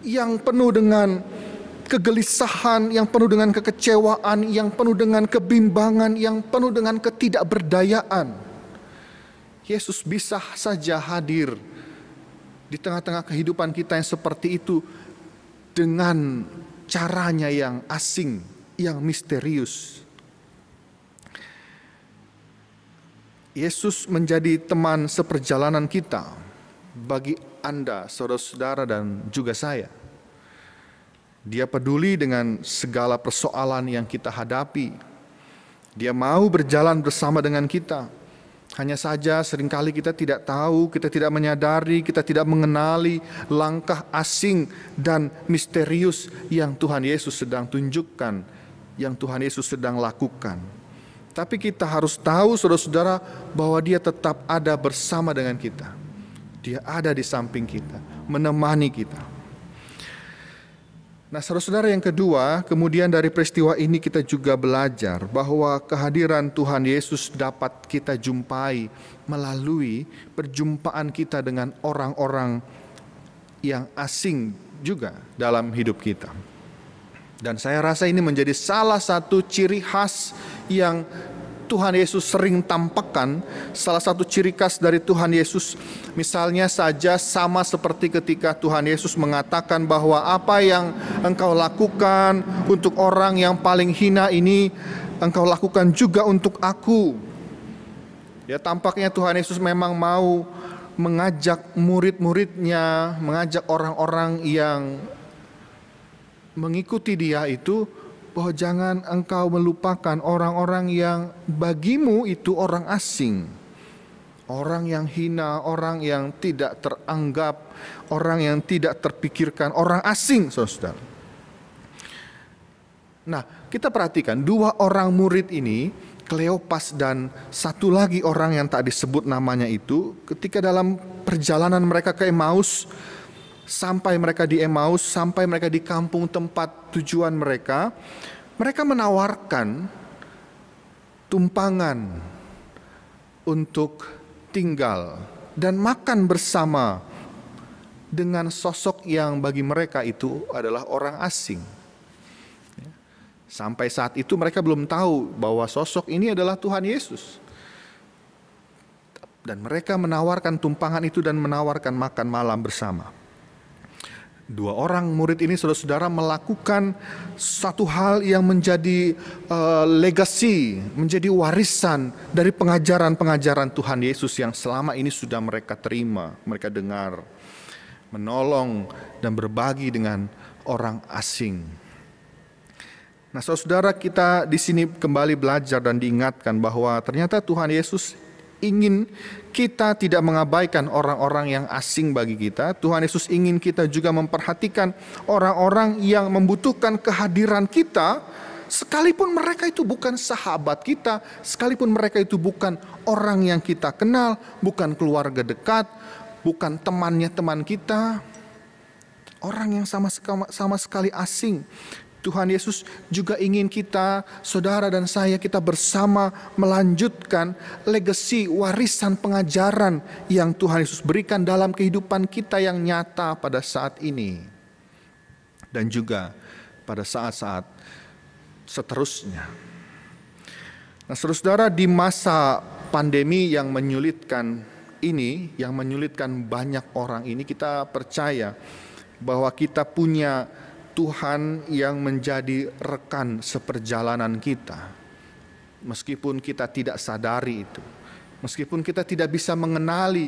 yang penuh dengan kegelisahan, yang penuh dengan kekecewaan, yang penuh dengan kebimbangan, yang penuh dengan ketidakberdayaan. Yesus bisa saja hadir di tengah-tengah kehidupan kita yang seperti itu dengan caranya yang asing, yang misterius. Yesus menjadi teman seperjalanan kita bagi Anda, saudara-saudara, dan juga saya. Dia peduli dengan segala persoalan yang kita hadapi. Dia mau berjalan bersama dengan kita. Hanya saja seringkali kita tidak tahu, kita tidak menyadari, kita tidak mengenali langkah asing dan misterius yang Tuhan Yesus sedang tunjukkan, yang Tuhan Yesus sedang lakukan. Tapi kita harus tahu, saudara-saudara, bahwa Dia tetap ada bersama dengan kita. Dia ada di samping kita, menemani kita. Nah, saudara-saudara, yang kedua, kemudian dari peristiwa ini kita juga belajar bahwa kehadiran Tuhan Yesus dapat kita jumpai melalui perjumpaan kita dengan orang-orang yang asing juga dalam hidup kita. Dan saya rasa ini menjadi salah satu ciri khas yang Tuhan Yesus sering tampakkan. Salah satu ciri khas dari Tuhan Yesus, misalnya saja sama seperti ketika Tuhan Yesus mengatakan bahwa apa yang engkau lakukan untuk orang yang paling hina ini, engkau lakukan juga untuk aku. Ya, tampaknya Tuhan Yesus memang mau mengajak murid-muridnya, mengajak orang-orang yang mengikuti Dia itu, bahwa jangan engkau melupakan orang-orang yang bagimu itu orang asing, orang yang hina, orang yang tidak teranggap, orang yang tidak terpikirkan, orang asing, saudara. Nah, kita perhatikan dua orang murid ini, Kleopas dan satu lagi orang yang tak disebut namanya itu, ketika dalam perjalanan mereka ke Emmaus, sampai mereka di Emmaus, sampai mereka di kampung tempat tujuan mereka, mereka menawarkan tumpangan untuk tinggal dan makan bersama dengan sosok yang bagi mereka itu adalah orang asing. Sampai saat itu mereka belum tahu bahwa sosok ini adalah Tuhan Yesus. Dan mereka menawarkan tumpangan itu dan menawarkan makan malam bersama. Dua orang murid ini saudara-saudara melakukan satu hal yang menjadi legasi, menjadi warisan dari pengajaran-pengajaran Tuhan Yesus yang selama ini sudah mereka terima, mereka dengar. Menolong dan berbagi dengan orang asing. Nah, saudara, kita di sini kembali belajar dan diingatkan bahwa ternyata Tuhan Yesus ingin kita tidak mengabaikan orang-orang yang asing bagi kita. Tuhan Yesus ingin kita juga memperhatikan orang-orang yang membutuhkan kehadiran kita, sekalipun mereka itu bukan sahabat kita, sekalipun mereka itu bukan orang yang kita kenal, bukan keluarga dekat, bukan temannya teman kita, orang yang sama sekali asing. Tuhan Yesus juga ingin kita, saudara dan saya, kita bersama melanjutkan legasi warisan pengajaran yang Tuhan Yesus berikan dalam kehidupan kita yang nyata pada saat ini. Dan juga pada saat-saat seterusnya. Nah, saudara, di masa pandemi yang menyulitkan ini, yang menyulitkan banyak orang ini, kita percaya bahwa kita punya Tuhan yang menjadi rekan seperjalanan kita. Meskipun kita tidak sadari itu, meskipun kita tidak bisa mengenali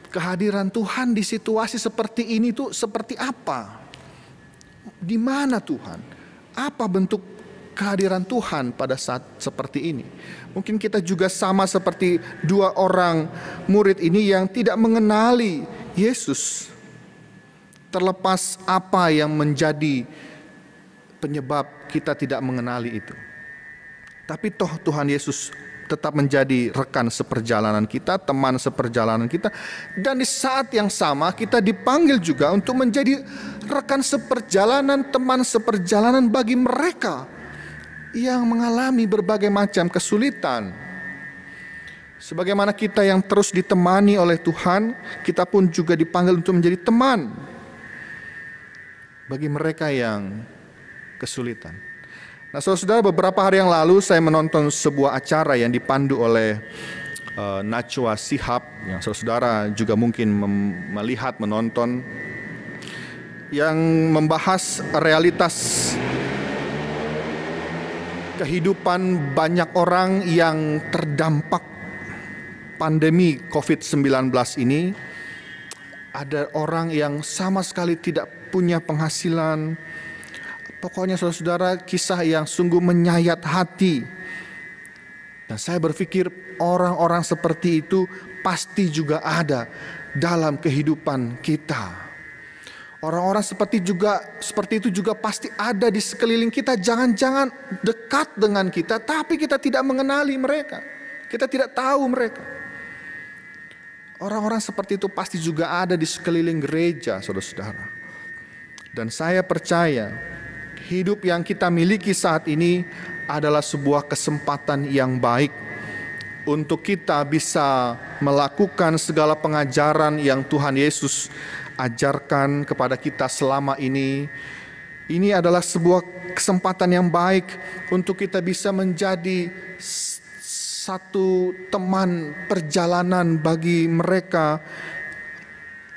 kehadiran Tuhan di situasi seperti ini itu seperti apa, di mana Tuhan, apa bentuk kehadiran Tuhan pada saat seperti ini. Mungkin kita juga sama seperti dua orang murid ini yang tidak mengenali Yesus. Terlepas apa yang menjadi penyebab kita tidak mengenali itu. Tapi toh Tuhan Yesus tetap menjadi rekan seperjalanan kita, teman seperjalanan kita. Dan di saat yang sama kita dipanggil juga untuk menjadi rekan seperjalanan, teman seperjalanan bagi mereka yang mengalami berbagai macam kesulitan. Sebagaimana kita yang terus ditemani oleh Tuhan, kita pun juga dipanggil untuk menjadi teman bagi mereka yang kesulitan. Nah, saudara, beberapa hari yang lalu saya menonton sebuah acara yang dipandu oleh Najwa Shihab, yang saudara juga mungkin melihat, menonton, yang membahas realitas kehidupan banyak orang yang terdampak pandemi COVID-19 ini. Ada orang yang sama sekali tidak punya penghasilan. Pokoknya saudara-saudara, kisah yang sungguh menyayat hati. Dan saya berpikir orang-orang seperti itu pasti juga ada dalam kehidupan kita. Orang-orang seperti itu juga pasti ada di sekeliling kita. Jangan-jangan dekat dengan kita, tapi kita tidak mengenali mereka. Kita tidak tahu mereka. Orang-orang seperti itu pasti juga ada di sekeliling gereja, saudara-saudara. Dan saya percaya hidup yang kita miliki saat ini adalah sebuah kesempatan yang baik untuk kita bisa melakukan segala pengajaran yang Tuhan Yesus ajarkan kepada kita selama ini. Ini adalah sebuah kesempatan yang baik untuk kita bisa menjadi satu teman perjalanan bagi mereka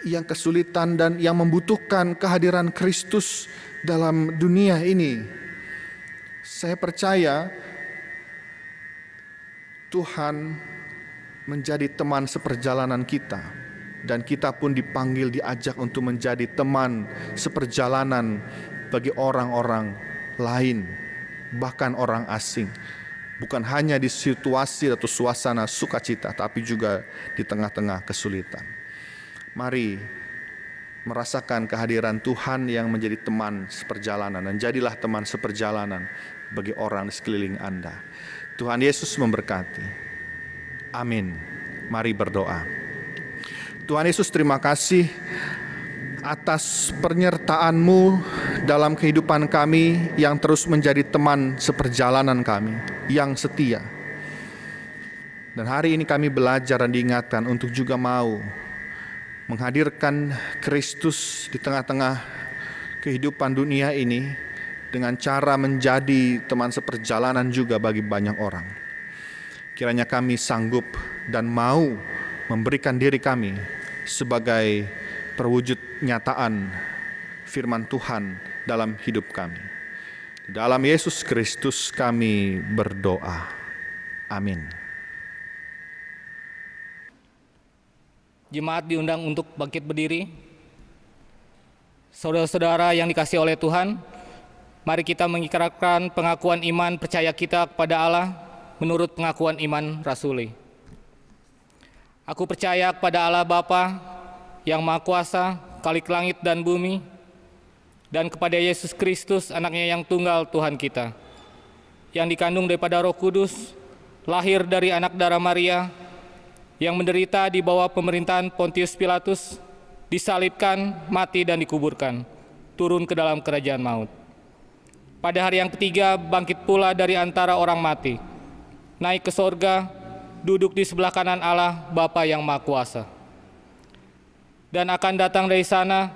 yang kesulitan dan yang membutuhkan kehadiran Kristus dalam dunia ini. Saya percaya Tuhan menjadi teman seperjalanan kita, dan kita pun dipanggil, diajak untuk menjadi teman seperjalanan bagi orang-orang lain, bahkan orang asing. Bukan hanya di situasi atau suasana sukacita, tapi juga di tengah-tengah kesulitan. Mari merasakan kehadiran Tuhan yang menjadi teman seperjalanan, dan jadilah teman seperjalanan bagi orang di sekeliling Anda. Tuhan Yesus memberkati. Amin. Mari berdoa. Tuhan Yesus, terima kasih atas penyertaan-Mu dalam kehidupan kami yang terus menjadi teman seperjalanan kami yang setia. Dan hari ini kami belajar dan diingatkan untuk juga mau menghadirkan Kristus di tengah-tengah kehidupan dunia ini dengan cara menjadi teman seperjalanan juga bagi banyak orang. Kiranya kami sanggup dan mau memberikan diri kami sebagai perwujud nyataan firman Tuhan dalam hidup kami. Di dalam Yesus Kristus kami berdoa. Amin. Jemaat diundang untuk bangkit berdiri. Saudara-saudara yang dikasihi oleh Tuhan, mari kita mengikrarkan pengakuan iman percaya kita kepada Allah menurut pengakuan iman rasuli. Aku percaya kepada Allah Bapa yang Maha Kuasa, Khalik langit dan bumi, dan kepada Yesus Kristus, anaknya yang tunggal Tuhan kita, yang dikandung daripada Roh Kudus, lahir dari anak darah Maria, yang menderita di bawah pemerintahan Pontius Pilatus, disalibkan, mati dan dikuburkan, turun ke dalam kerajaan maut. Pada hari yang ketiga bangkit pula dari antara orang mati, naik ke sorga, duduk di sebelah kanan Allah Bapa yang Maha Kuasa, dan akan datang dari sana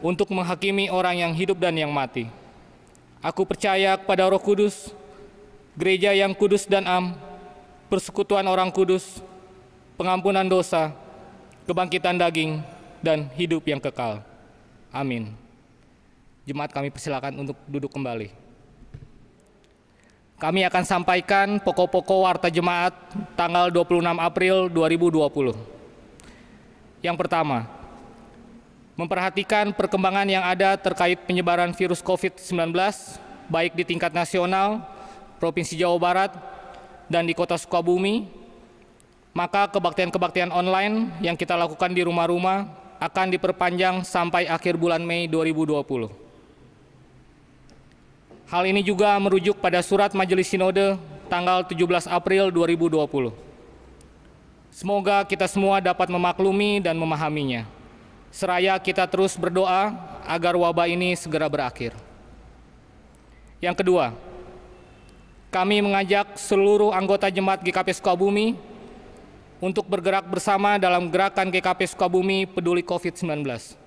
untuk menghakimi orang yang hidup dan yang mati. Aku percaya kepada Roh Kudus, gereja yang kudus dan am, persekutuan orang kudus, pengampunan dosa, kebangkitan daging, dan hidup yang kekal. Amin. Jemaat kami persilakan untuk duduk kembali. Kami akan sampaikan pokok-pokok warta jemaat tanggal 26 April 2020. Yang pertama, memperhatikan perkembangan yang ada terkait penyebaran virus COVID-19, baik di tingkat nasional, Provinsi Jawa Barat, dan di Kota Sukabumi, maka kebaktian-kebaktian online yang kita lakukan di rumah-rumah akan diperpanjang sampai akhir bulan Mei 2020. Hal ini juga merujuk pada surat Majelis Sinode tanggal 17 April 2020. Semoga kita semua dapat memaklumi dan memahaminya, seraya kita terus berdoa agar wabah ini segera berakhir. Yang kedua, kami mengajak seluruh anggota Jemaat GKP Sukabumi untuk bergerak bersama dalam gerakan GKP Sukabumi Peduli COVID-19.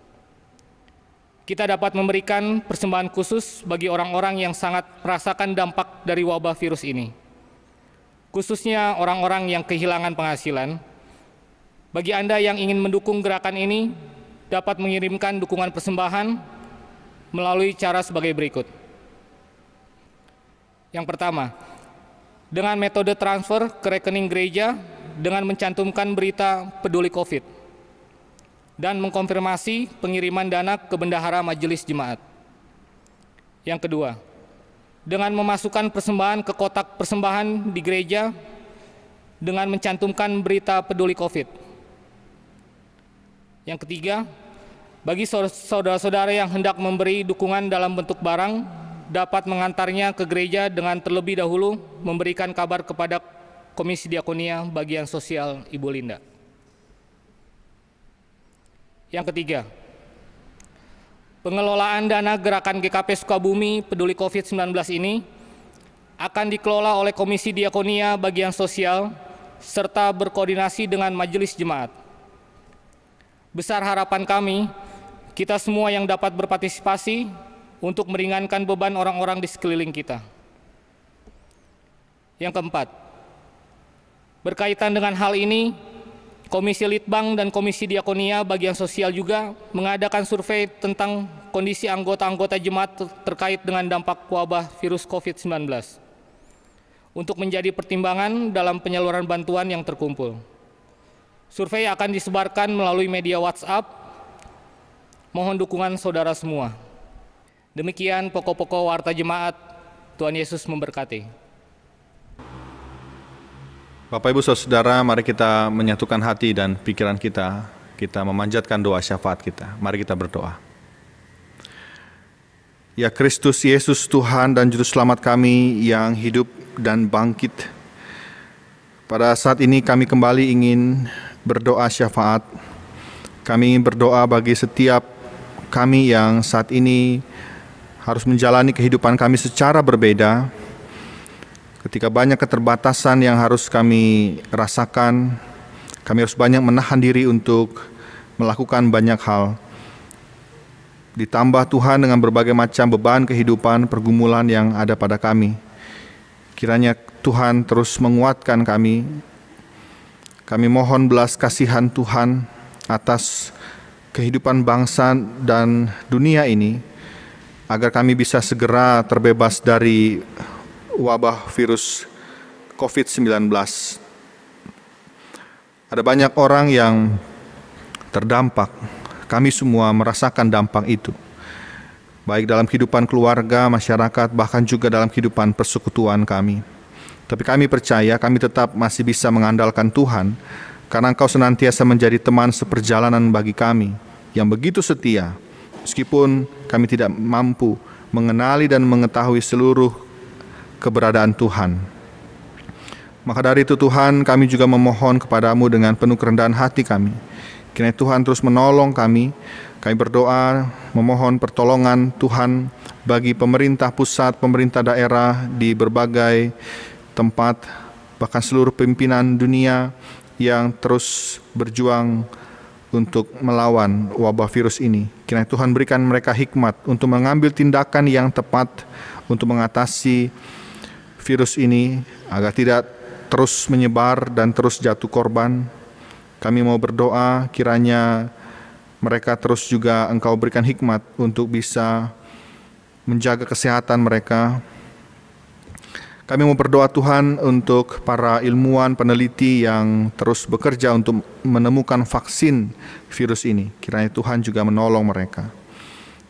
Kita dapat memberikan persembahan khusus bagi orang-orang yang sangat merasakan dampak dari wabah virus ini, khususnya orang-orang yang kehilangan penghasilan. Bagi Anda yang ingin mendukung gerakan ini, dapat mengirimkan dukungan persembahan melalui cara sebagai berikut. Yang pertama, dengan metode transfer ke rekening gereja dengan mencantumkan berita Peduli COVID dan mengkonfirmasi pengiriman dana ke bendahara majelis jemaat. Yang kedua, dengan memasukkan persembahan ke kotak persembahan di gereja dengan mencantumkan berita Peduli COVID. Yang ketiga, bagi saudara-saudara yang hendak memberi dukungan dalam bentuk barang, dapat mengantarnya ke gereja dengan terlebih dahulu memberikan kabar kepada Komisi Diakonia Bagian Sosial Ibu Linda. Yang ketiga, pengelolaan dana gerakan GKP Sukabumi Peduli COVID-19 ini akan dikelola oleh Komisi Diakonia Bagian Sosial serta berkoordinasi dengan Majelis Jemaat. Besar harapan kami, kita semua yang dapat berpartisipasi untuk meringankan beban orang-orang di sekeliling kita. Yang keempat, berkaitan dengan hal ini, Komisi Litbang dan Komisi Diakonia Bagian Sosial juga mengadakan survei tentang kondisi anggota-anggota jemaat terkait dengan dampak wabah virus COVID-19 untuk menjadi pertimbangan dalam penyaluran bantuan yang terkumpul. Survei akan disebarkan melalui media WhatsApp. Mohon dukungan saudara semua. Demikian pokok-pokok warta jemaat. Tuhan Yesus memberkati. Bapak Ibu Saudara, mari kita menyatukan hati dan pikiran kita memanjatkan doa syafaat kita. Mari kita berdoa. Ya Kristus Yesus Tuhan dan Juru Selamat kami yang hidup dan bangkit, pada saat ini kami kembali ingin berdoa syafaat. Kami ingin berdoa bagi setiap kami yang saat ini harus menjalani kehidupan kami secara berbeda, ketika banyak keterbatasan yang harus kami rasakan, kami harus banyak menahan diri untuk melakukan banyak hal. Ditambah Tuhan dengan berbagai macam beban kehidupan, pergumulan yang ada pada kami. Kiranya Tuhan terus menguatkan kami. Kami mohon belas kasihan Tuhan atas kehidupan bangsa dan dunia ini, agar kami bisa segera terbebas dari wabah virus COVID-19. Ada banyak orang yang terdampak. Kami semua merasakan dampak itu, baik dalam kehidupan keluarga, masyarakat, bahkan juga dalam kehidupan persekutuan kami. Tapi kami percaya kami tetap masih bisa mengandalkan Tuhan, karena Engkau senantiasa menjadi teman seperjalanan bagi kami yang begitu setia, meskipun kami tidak mampu mengenali dan mengetahui seluruh keberadaan Tuhan. Maka dari itu Tuhan, kami juga memohon kepadamu dengan penuh kerendahan hati kami. Kiranya Tuhan terus menolong kami. Kami berdoa memohon pertolongan Tuhan bagi pemerintah pusat, pemerintah daerah di berbagai tempat, bahkan seluruh pimpinan dunia yang terus berjuang untuk melawan wabah virus ini. Kiranya Tuhan berikan mereka hikmat untuk mengambil tindakan yang tepat untuk mengatasi virus ini, agar tidak terus menyebar dan terus jatuh korban. Kami mau berdoa kiranya mereka terus juga Engkau berikan hikmat untuk bisa menjaga kesehatan mereka. Kami mau berdoa Tuhan untuk para ilmuwan peneliti yang terus bekerja untuk menemukan vaksin virus ini. Kiranya Tuhan juga menolong mereka.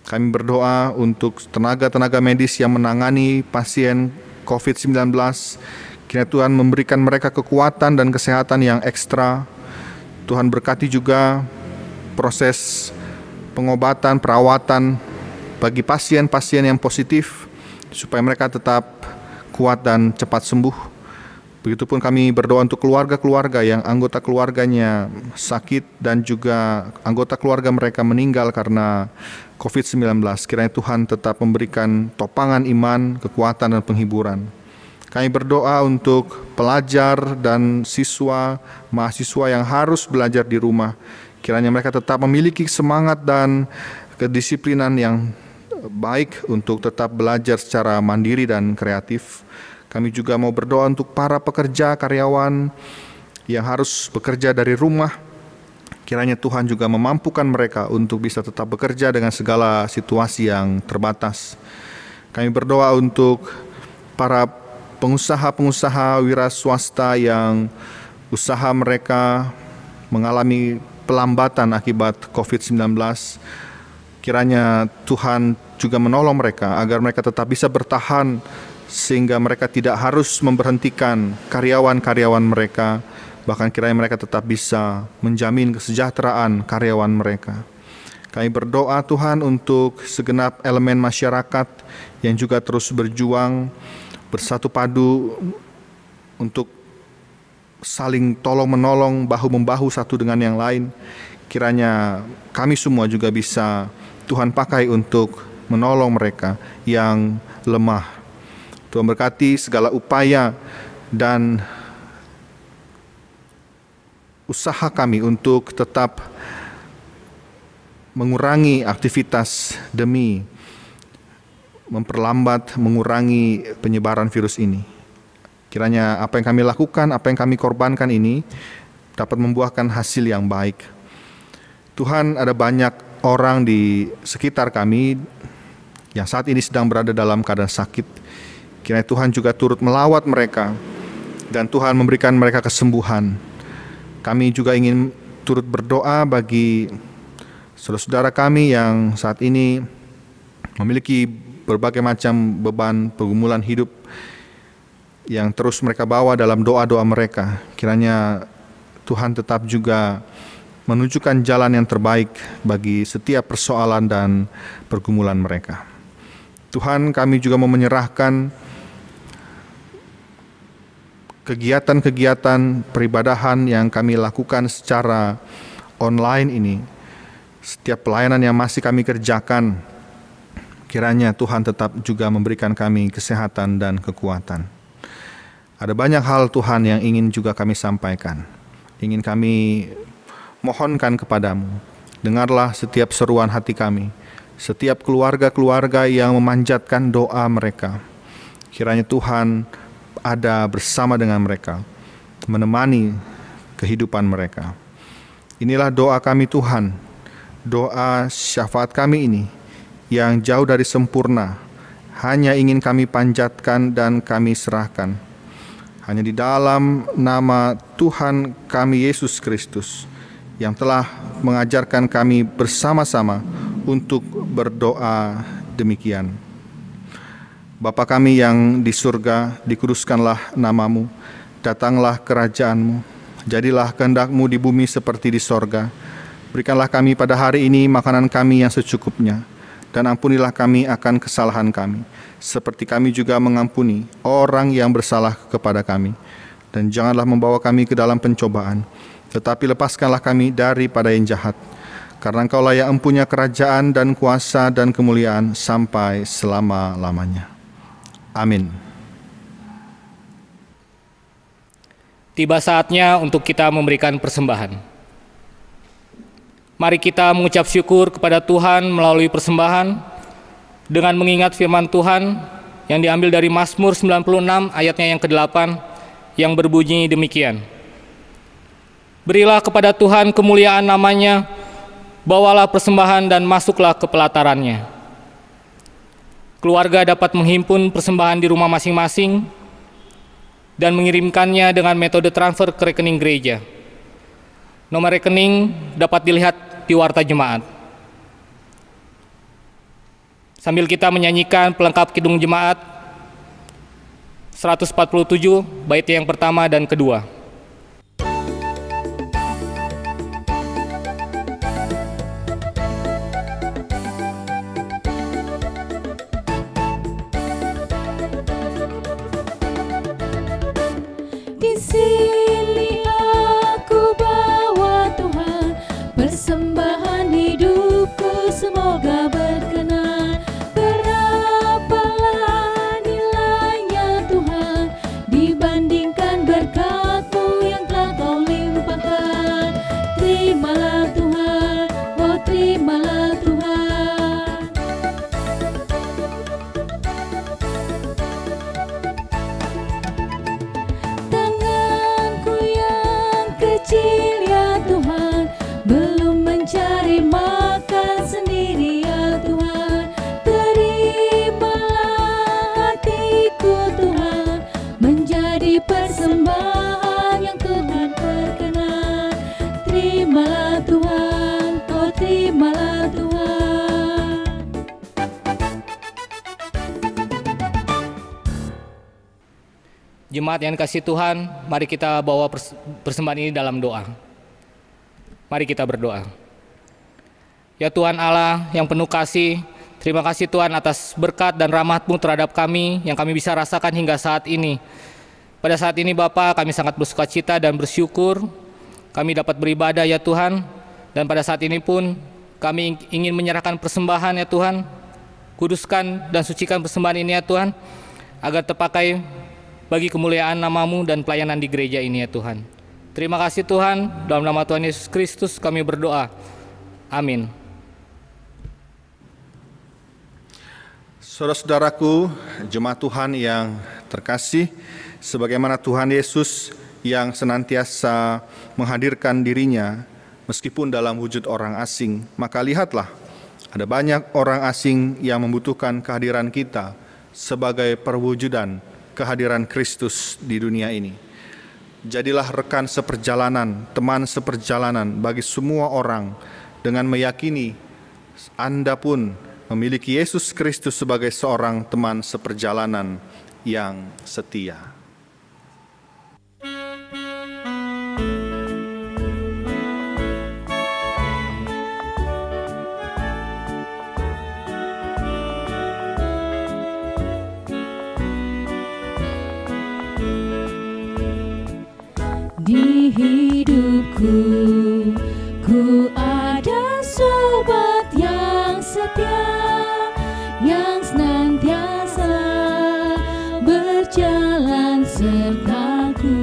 Kami berdoa untuk tenaga-tenaga medis yang menangani pasien COVID-19. Kiranya Tuhan memberikan mereka kekuatan dan kesehatan yang ekstra. Tuhan berkati juga proses pengobatan, perawatan bagi pasien-pasien yang positif, supaya mereka tetap kuat dan cepat sembuh. Begitupun kami berdoa untuk keluarga-keluarga yang anggota keluarganya sakit dan juga anggota keluarga mereka meninggal karena COVID-19. Kiranya Tuhan tetap memberikan topangan iman, kekuatan dan penghiburan. Kami berdoa untuk pelajar dan siswa, mahasiswa yang harus belajar di rumah. Kiranya mereka tetap memiliki semangat dan kedisiplinan yang baik untuk tetap belajar secara mandiri dan kreatif. Kami juga mau berdoa untuk para pekerja, karyawan yang harus bekerja dari rumah. Kiranya Tuhan juga memampukan mereka untuk bisa tetap bekerja dengan segala situasi yang terbatas. Kami berdoa untuk para pengusaha-pengusaha wira swasta yang usaha mereka mengalami pelambatan akibat COVID-19. Kiranya Tuhan juga menolong mereka agar mereka tetap bisa bertahan, sehingga mereka tidak harus memberhentikan karyawan-karyawan mereka, bahkan kiranya mereka tetap bisa menjamin kesejahteraan karyawan mereka. Kami berdoa Tuhan untuk segenap elemen masyarakat yang juga terus berjuang bersatu padu untuk saling tolong-menolong, bahu-membahu satu dengan yang lain. Kiranya kami semua juga bisa Tuhan pakai untuk menolong mereka yang lemah. Tuhan berkati segala upaya dan usaha kami untuk tetap mengurangi aktivitas demi memperlambat, mengurangi penyebaran virus ini. Kiranya apa yang kami lakukan, apa yang kami korbankan ini dapat membuahkan hasil yang baik. Tuhan, ada banyak orang di sekitar kami yang saat ini sedang berada dalam keadaan sakit. Kiranya Tuhan juga turut melawat mereka dan Tuhan memberikan mereka kesembuhan. Kami juga ingin turut berdoa bagi saudara-saudara kami yang saat ini memiliki berbagai macam beban pergumulan hidup yang terus mereka bawa dalam doa-doa mereka. Kiranya Tuhan tetap juga menunjukkan jalan yang terbaik bagi setiap persoalan dan pergumulan mereka. Tuhan, kami juga mau menyerahkan kegiatan-kegiatan peribadahan yang kami lakukan secara online ini. Setiap pelayanan yang masih kami kerjakan, kiranya Tuhan tetap juga memberikan kami kesehatan dan kekuatan. Ada banyak hal Tuhan yang ingin juga kami sampaikan, ingin kami mohonkan kepadamu. Dengarlah setiap seruan hati kami, setiap keluarga-keluarga yang memanjatkan doa mereka. Kiranya Tuhan ada bersama dengan mereka, menemani kehidupan mereka. Inilah doa kami Tuhan, doa syafaat kami ini yang jauh dari sempurna, hanya ingin kami panjatkan dan kami serahkan. Hanya di dalam nama Tuhan kami Yesus Kristus yang telah mengajarkan kami bersama-sama untuk berdoa demikian. Bapa kami yang di surga, dikuduskanlah namamu, datanglah kerajaanmu, jadilah kehendak-Mu di bumi seperti di sorga. Berikanlah kami pada hari ini makanan kami yang secukupnya, dan ampunilah kami akan kesalahan kami, seperti kami juga mengampuni orang yang bersalah kepada kami. Dan janganlah membawa kami ke dalam pencobaan, tetapi lepaskanlah kami daripada yang jahat. Karena Engkaulah yang empunya kerajaan dan kuasa dan kemuliaan sampai selama-lamanya. Amin. Tiba saatnya untuk kita memberikan persembahan. Mari kita mengucap syukur kepada Tuhan melalui persembahan dengan mengingat firman Tuhan yang diambil dari Mazmur 96 ayatnya yang ke-8 yang berbunyi demikian. Berilah kepada Tuhan kemuliaan namanya, bawalah persembahan dan masuklah ke pelatarannya. Keluarga dapat menghimpun persembahan di rumah masing-masing dan mengirimkannya dengan metode transfer ke rekening gereja. Nomor rekening dapat dilihat di warta jemaat. Sambil kita menyanyikan pelengkap kidung jemaat 147 bait yang pertama dan kedua. Di sini aku bawa Tuhan, persembahan hidupku semoga berkenan. Berapalah nilainya Tuhan dibandingkan berkat-Mu yang telah Kau limpahkan. Terimalah Tuhan, oh terimalah Tuhan. Tanganku yang kecil ya Tuhan, belum mencari makan sendiri ya Tuhan. Terimalah hatiku Tuhan, menjadi persembahan yang Tuhan berkenan. Terimalah Tuhan, oh terimalah Tuhan. Jemaat yang dikasihi Tuhan, mari kita bawa persembahan ini dalam doa. Mari kita berdoa. Ya Tuhan Allah yang penuh kasih, terima kasih Tuhan atas berkat dan rahmat-Mu terhadap kami yang kami bisa rasakan hingga saat ini. Pada saat ini Bapa, kami sangat bersukacita dan bersyukur kami dapat beribadah ya Tuhan. Dan pada saat ini pun kami ingin menyerahkan persembahan ya Tuhan. Kuduskan dan sucikan persembahan ini ya Tuhan, agar terpakai bagi kemuliaan nama-Mu dan pelayanan di gereja ini ya Tuhan. Terima kasih Tuhan, dalam nama Tuhan Yesus Kristus kami berdoa. Amin. Saudara-saudaraku, jemaat Tuhan yang terkasih, sebagaimana Tuhan Yesus yang senantiasa menghadirkan dirinya meskipun dalam wujud orang asing, maka lihatlah, ada banyak orang asing yang membutuhkan kehadiran kita sebagai perwujudan kehadiran Kristus di dunia ini. Jadilah rekan seperjalanan, teman seperjalanan bagi semua orang dengan meyakini Anda pun memiliki Yesus Kristus sebagai seorang teman seperjalanan yang setia. Di hidupku, ku ada sebuah berjalan sertaku.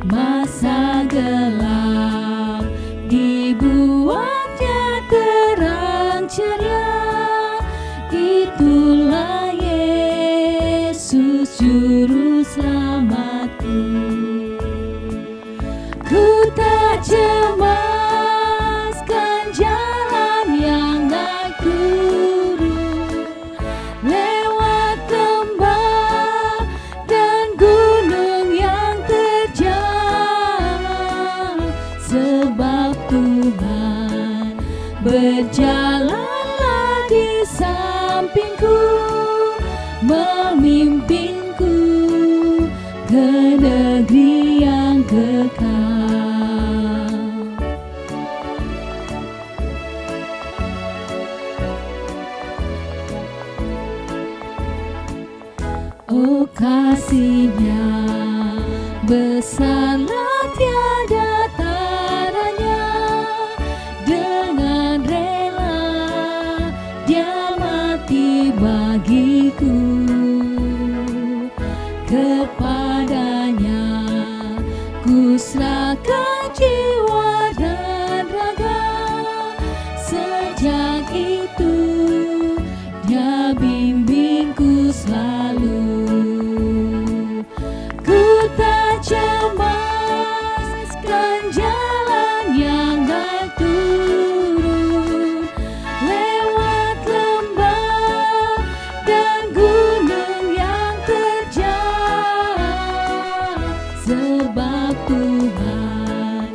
Masa gelap dibuatnya terang ceria. Itulah Yesus juru selamatku. Ku tak cemaskan jalan yang naik turun, lewat lembah dan gunung yang terjal, sebab Tuhan berjalanlah di sampingku, memimpinku ke negeri yang kekal. Oh, kasih-Nya besarlah tiada taranya, dengan rela Dia mati bagiku. Kepadanya ku serahkan jiwa dan raga. Sejak itu Dia bimbingku selalu. Ku tak cemaskan jalan yang naik turun, lewat lembah dan gunung yang terjal, sebab Tuhan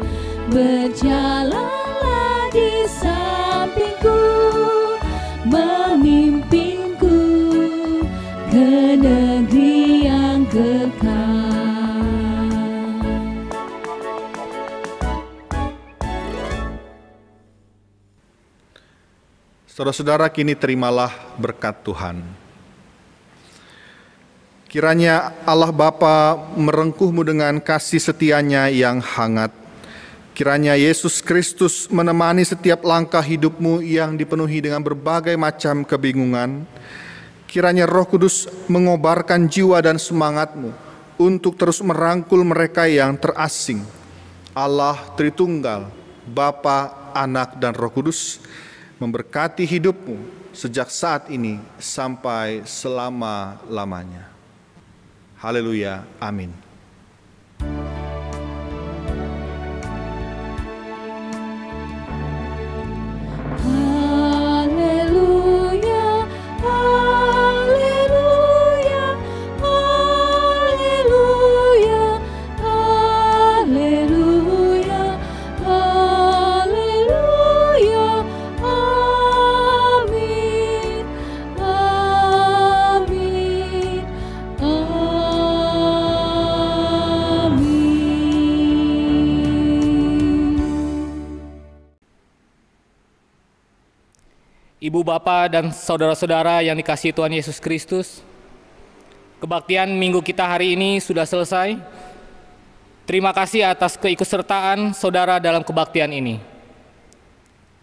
berjalanlah di sampingku, memimpinku ke negeri yang kekal. Saudara-saudara, kini terimalah berkat Tuhan. Kiranya Allah Bapa merengkuhmu dengan kasih setia-Nya yang hangat. Kiranya Yesus Kristus menemani setiap langkah hidupmu yang dipenuhi dengan berbagai macam kebingungan. Kiranya Roh Kudus mengobarkan jiwa dan semangatmu untuk terus merangkul mereka yang terasing. Allah Tritunggal, Bapa, Anak, dan Roh Kudus memberkati hidupmu sejak saat ini sampai selama-lamanya. Haleluya, amin. Haleluya, haleluya, haleluya, haleluya, haleluya, amin, amin, Ibu, Bapak, dan saudara-saudara yang dikasihi Tuhan Yesus Kristus, kebaktian minggu kita hari ini sudah selesai. Terima kasih atas keikutsertaan saudara dalam kebaktian ini.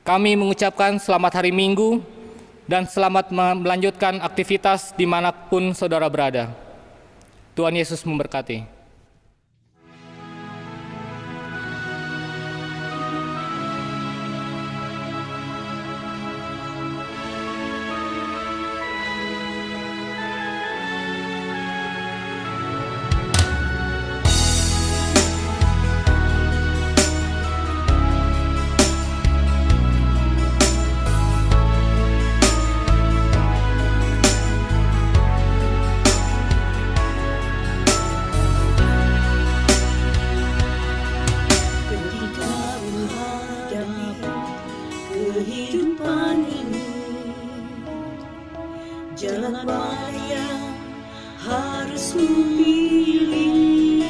Kami mengucapkan selamat hari Minggu dan selamat melanjutkan aktivitas dimanapun saudara berada. Tuhan Yesus memberkati. Kehidupan ini, jalan mana yang harus ku pilih?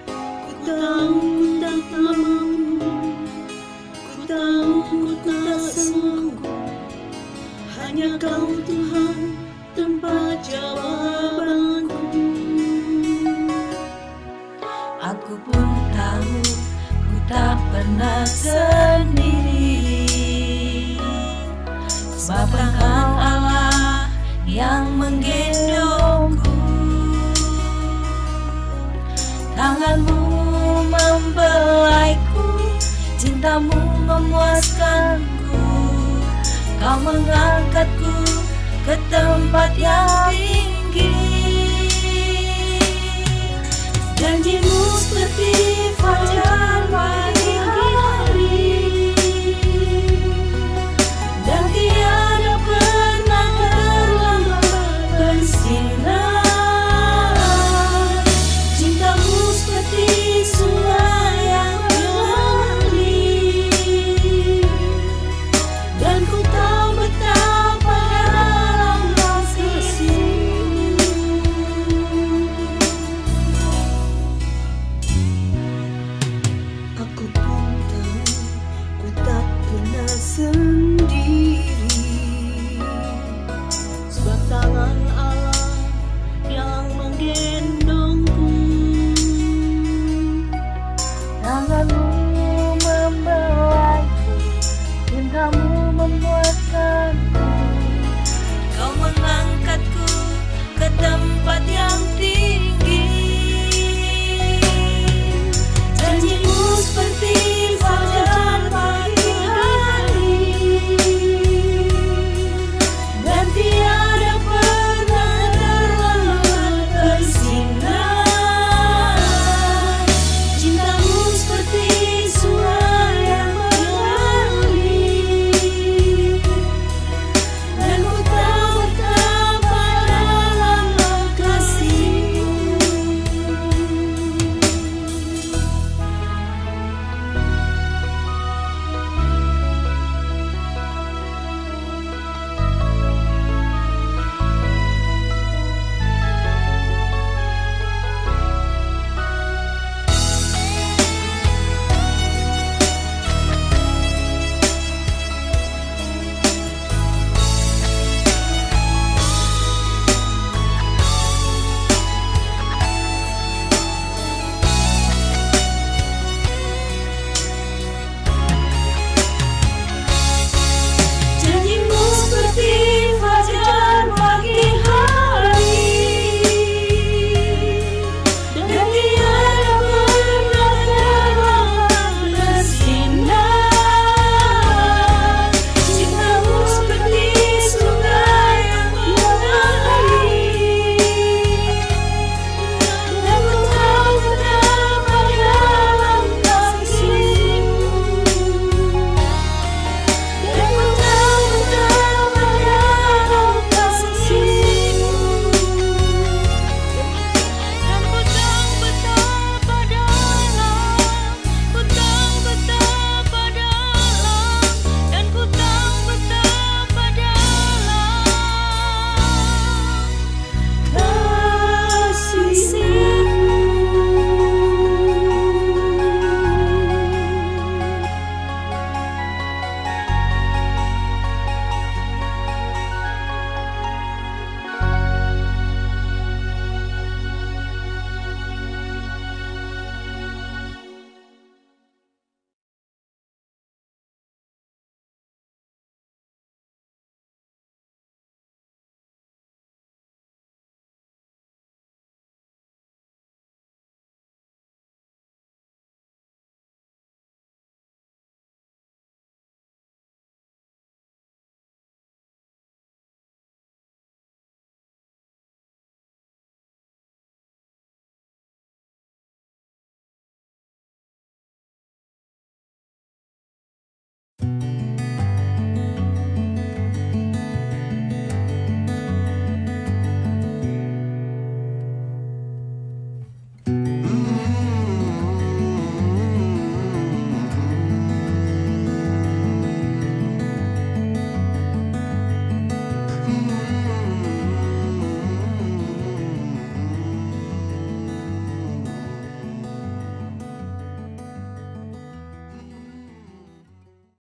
Ku tahu ku tak mampu, ku tahu ku tak sanggup. Hanya Kau Tuhan tempat jawabanku. Aku pun tahu ku tak pernah sendiri, sebab Engkau Allah yang yang menggendongku. Tanganmu membelaiku, cintamu memuaskanku. Kau mengangkatku ke tempat yang tinggi. Janjimu seperti